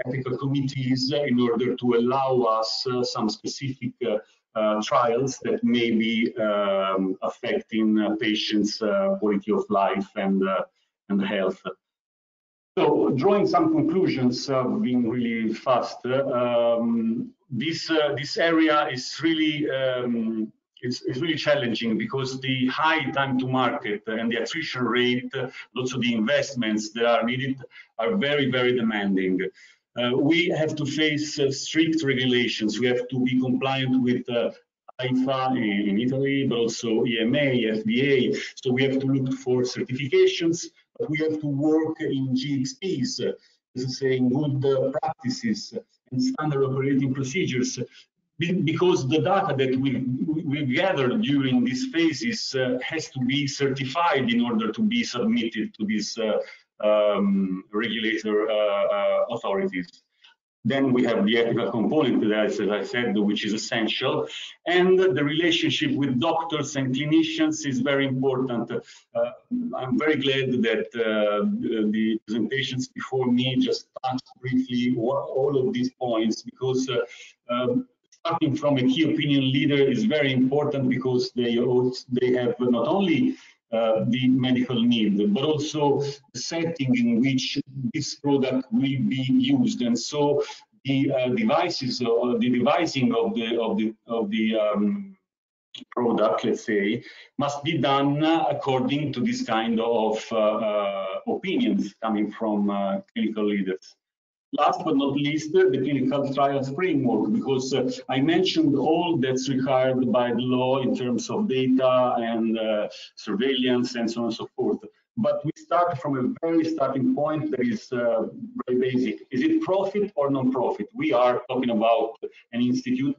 ethical committees in order to allow us some specific trials that may be affecting patients' quality of life and health. So, drawing some conclusions, being really fast, this area is really it's really challenging, because the high time to market and the attrition rate, also the investments that are needed, are very, very demanding. We have to face strict regulations. We have to be compliant with IFA in Italy, but also EMA, FDA. So we have to look for certifications, but we have to work in GXPs, this is saying good practices and standard operating procedures. Because the data that we gathered during these phases has to be certified in order to be submitted to these regulator authorities. Then we have the ethical component, as I said, which is essential. And the relationship with doctors and clinicians is very important. I'm very glad that the presentations before me just touched briefly all of these points, because starting from a key opinion leader is very important, because they have not only the medical need, but also the setting in which this product will be used. And so the devices, or the devising of the product, let's say, must be done according to this kind of opinions coming from clinical leaders. Last but not least, the clinical trials framework, because I mentioned all that's required by the law in terms of data and surveillance and so on and so forth. But we start from a very starting point that is very basic. Is it profit or non-profit? We are talking about an institute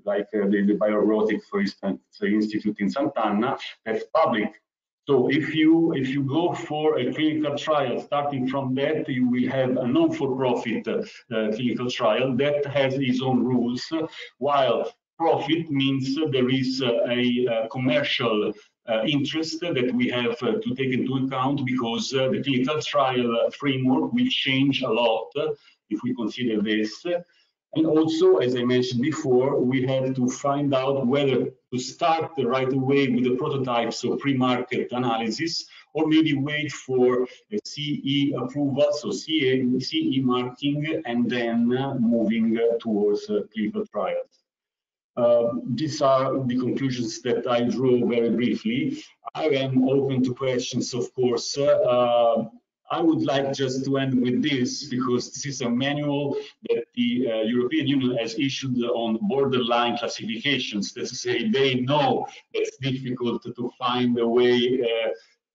like the Bioartificial, for instance, the institute in Sant'Anna, that's public. So if you go for a clinical trial, starting from that, you will have a non-for-profit clinical trial that has its own rules, while profit means there is a commercial interest that we have to take into account, because the clinical trial framework will change a lot if we consider this. And also, as I mentioned before, we have to find out whether to start right away with the prototypes, so pre-market analysis, or maybe wait for a CE approval, so CE marking, and then moving towards clinical trials. These are the conclusions that I drew very briefly. I am open to questions, of course. I would like just to end with this, because this is a manual that the European Union has issued on borderline classifications. That's to say, they know it's difficult to find a way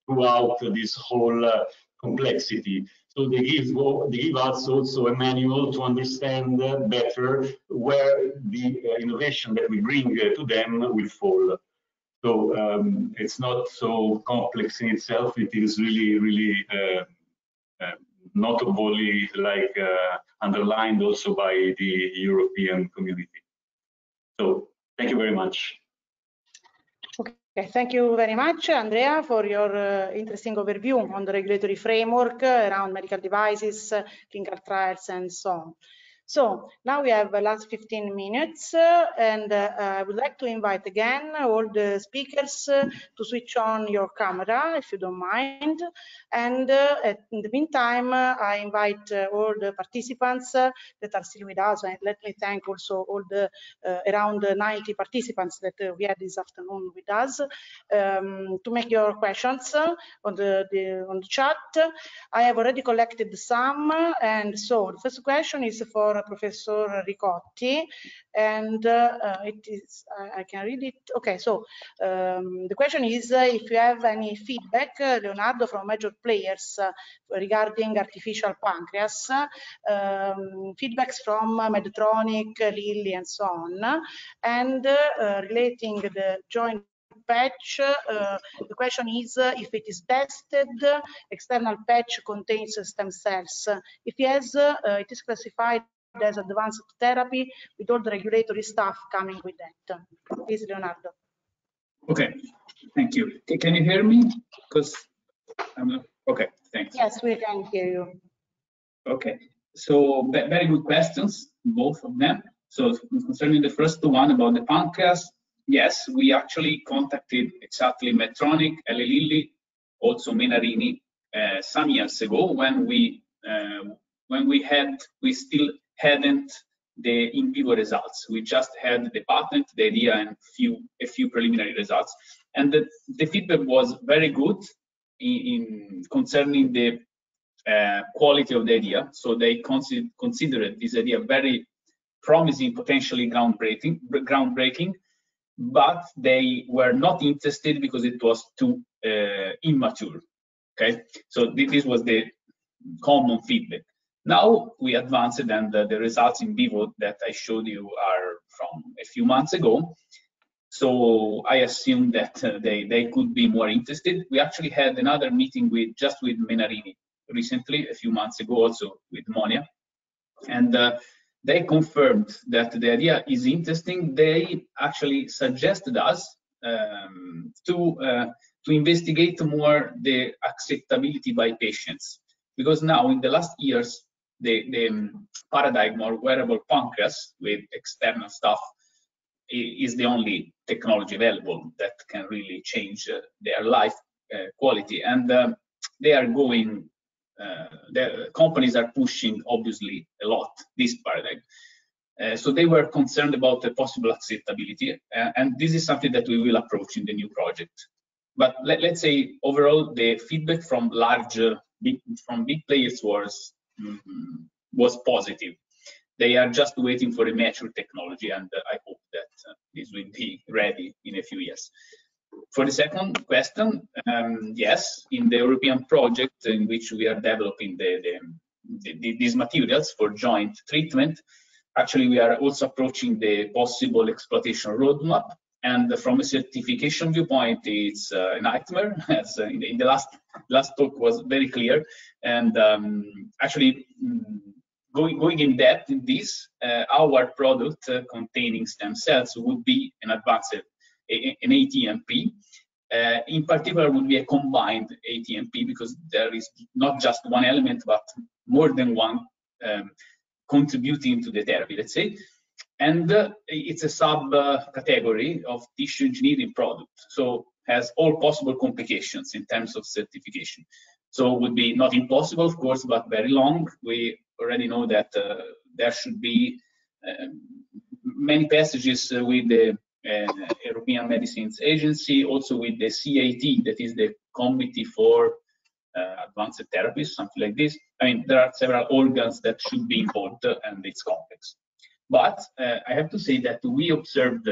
throughout this whole complexity. So they give us also a manual to understand better where the innovation that we bring to them will fall. So it's not so complex in itself. It is really notably underlined also by the European community. So thank you very much. Okay, thank you very much, Andrea, for your interesting overview on the regulatory framework around medical devices, clinical trials, and so on. So now we have the last 15 minutes, and I would like to invite again all the speakers to switch on your camera, if you don't mind. And in the meantime, I invite all the participants that are still with us, and let me thank also all the around 90 participants that we had this afternoon with us, to make your questions on the chat. I have already collected some, and so the first question is for Professor Ricotti, and it is, I can read it. Okay, so the question is if you have any feedback, Leonardo, from major players regarding artificial pancreas, feedbacks from Medtronic, Lilly, and so on, and relating the joint patch, the question is if it is tested, external patch contains stem cells. If yes, it is classified as advanced therapy with all the regulatory stuff coming with that. Please, Leonardo. Okay, thank you. Can you hear me? Because I'm not, okay, thanks. Yes, we can hear you. Okay, so very good questions, both of them. So concerning the first one about the pancreas, yes, we actually contacted exactly Medtronic, Eli Lilly, also Menarini, some years ago when we still hadn't the in vivo results. We just had the patent, the idea, and a few preliminary results. And the feedback was very good in concerning the quality of the idea. So they considered this idea very promising, potentially groundbreaking, but they were not interested because it was too immature. Okay, so this was the common feedback. Now we advanced, and the results in vivo that I showed you are from a few months ago. So I assume that they could be more interested. We actually had another meeting with Menarini recently, a few months ago, also with Monia, and they confirmed that the idea is interesting. They actually suggested us to investigate more the acceptability by patients, because now in the last years the paradigm or wearable pancreas with external stuff is the only technology available that can really change their life quality, and they are going. The companies are pushing obviously a lot this paradigm. So they were concerned about the possible acceptability, and this is something that we will approach in the new project. But let's say overall the feedback from big players was positive. They are just waiting for a mature technology, and I hope that this will be ready in a few years. For the second question, yes, in the European project in which we are developing these materials for joint treatment, actually we are also approaching the possible exploitation roadmap. And from a certification viewpoint, it's a nightmare, as in the last talk was very clear. And actually, going in depth in this, our product containing stem cells would be an advanced an ATMP. In particular, would be a combined ATMP, because there is not just one element, but more than one contributing to the therapy, let's say. And it's a sub-category of tissue engineering product, so has all possible complications in terms of certification. So it would be not impossible, of course, but very long. We already know that there should be many passages with the European Medicines Agency, also with the CAT, that is the Committee for Advanced Therapies, something like this. I mean, there are several organs that should be involved, and it's complex. But I have to say that we observed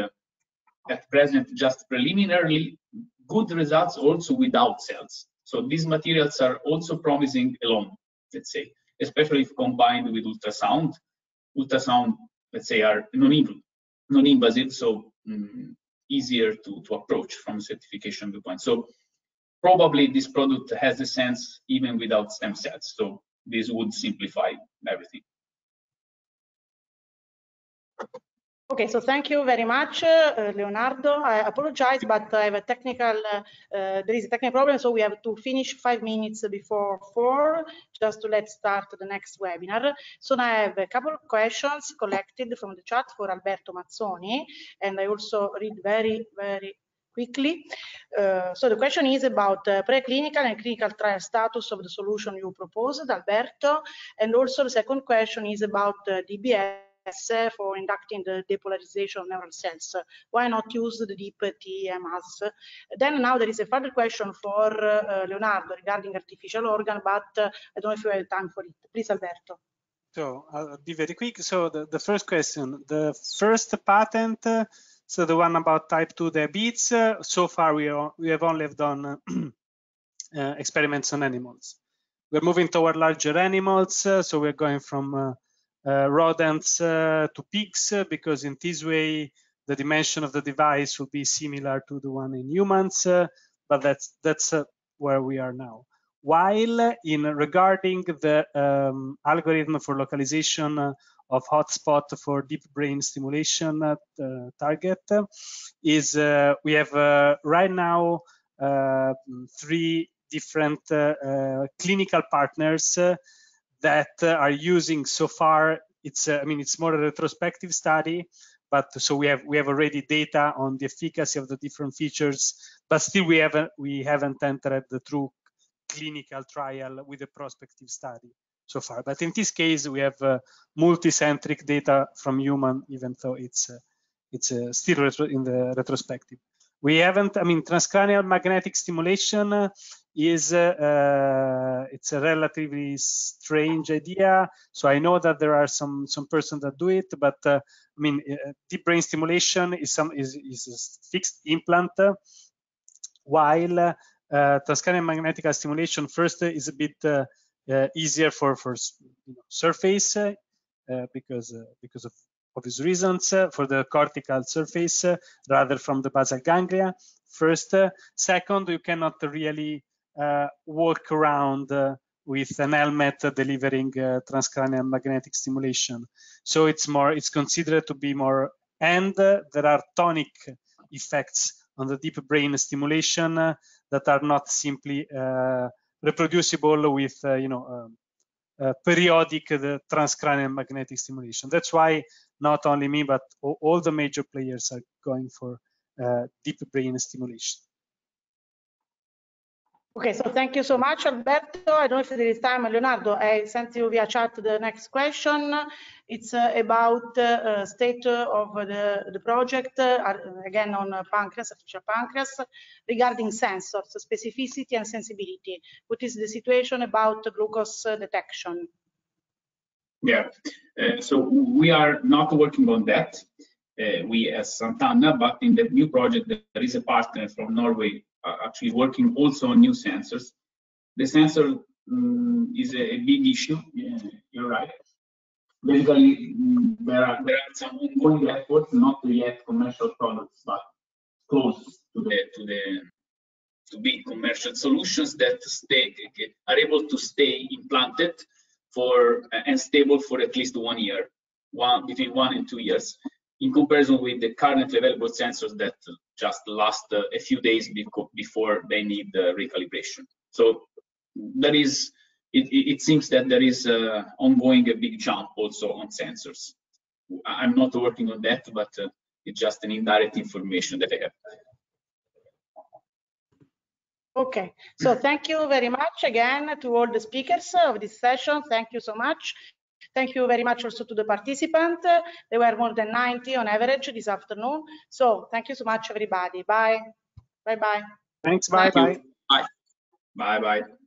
at present just preliminarily good results also without cells. So these materials are also promising alone. let's say, especially if combined with ultrasound. Ultrasound, let's say, are non-invasive, so easier to approach from a certification viewpoint. So probably this product has a sense even without stem cells. So this would simplify everything. Okay, so thank you very much, Leonardo. I apologize, but I have a technical, there is a technical problem, so we have to finish 5 minutes before 4, just to let's start the next webinar. So now I have a couple of questions collected from the chat for Alberto Mazzoni, and I also read very quickly. So the question is about preclinical and clinical trial status of the solution you proposed, Alberto, and also the second question is about DBS for inducting the depolarization of neural cells. Why not use the deep TMAs? Then now there is a further question for Leonardo regarding artificial organ, but I don't know if you have time for it. Please, Alberto. So I'll be very quick. So the first question, the first patent, so the one about type 2 diabetes, so far we have only done experiments on animals. We're moving toward larger animals, so we're going from rodents to pigs, because in this way the dimension of the device will be similar to the one in humans, but that's where we are now. While in regarding the algorithm for localization of hotspot for deep brain stimulation target is we have right now 3 different clinical partners that are using so far. It's I mean, it's more a retrospective study, but so we have already data on the efficacy of the different features, but still we haven't entered the true clinical trial with a prospective study so far. But in this case, we have multicentric data from human, even though it's still in the retrospective. We haven't, I mean, transcranial magnetic stimulation is it's a relatively strange idea. So I know that there are some persons that do it, but I mean, deep brain stimulation is a fixed implant, while transcranial magnetic stimulation first is a bit easier for surface because of obvious reasons, for the cortical surface rather from the basal ganglia. First, second, you cannot really walk around with an helmet delivering transcranial magnetic stimulation. So it's considered to be more, and there are tonic effects on the deep brain stimulation that are not simply reproducible with periodic transcranial magnetic stimulation. That's why not only me, but all the major players are going for deep brain stimulation. Okay, so thank you so much, Alberto. I don't know if there is time, Leonardo. I sent you via chat the next question. It's about state of the project, again on pancreas, artificial pancreas, regarding sensors, specificity and sensibility. What is the situation about glucose detection? Yeah, so we are not working on that. We as Sant'Anna, but in the new project, there is a partner from Norway actually working also on new sensors. The sensor is a big issue. Yeah, you're right. Basically, there are some ongoing efforts, not yet commercial products, but close to big commercial solutions that are able to stay implanted for and stable for at least 1 year, between 1 and 2 years, in comparison with the currently available sensors that just last a few days before they need recalibration. So there is, it seems that there is ongoing a big jump also on sensors. I'm not working on that, but it's just an indirect information that I have. Okay, so thank you very much again to all the speakers of this session. Thank you so much. Thank you very much also to the participants. There were more than 90 on average this afternoon. So thank you so much, everybody. Bye. Bye-bye. Thanks. Bye-bye. Bye. Bye-bye.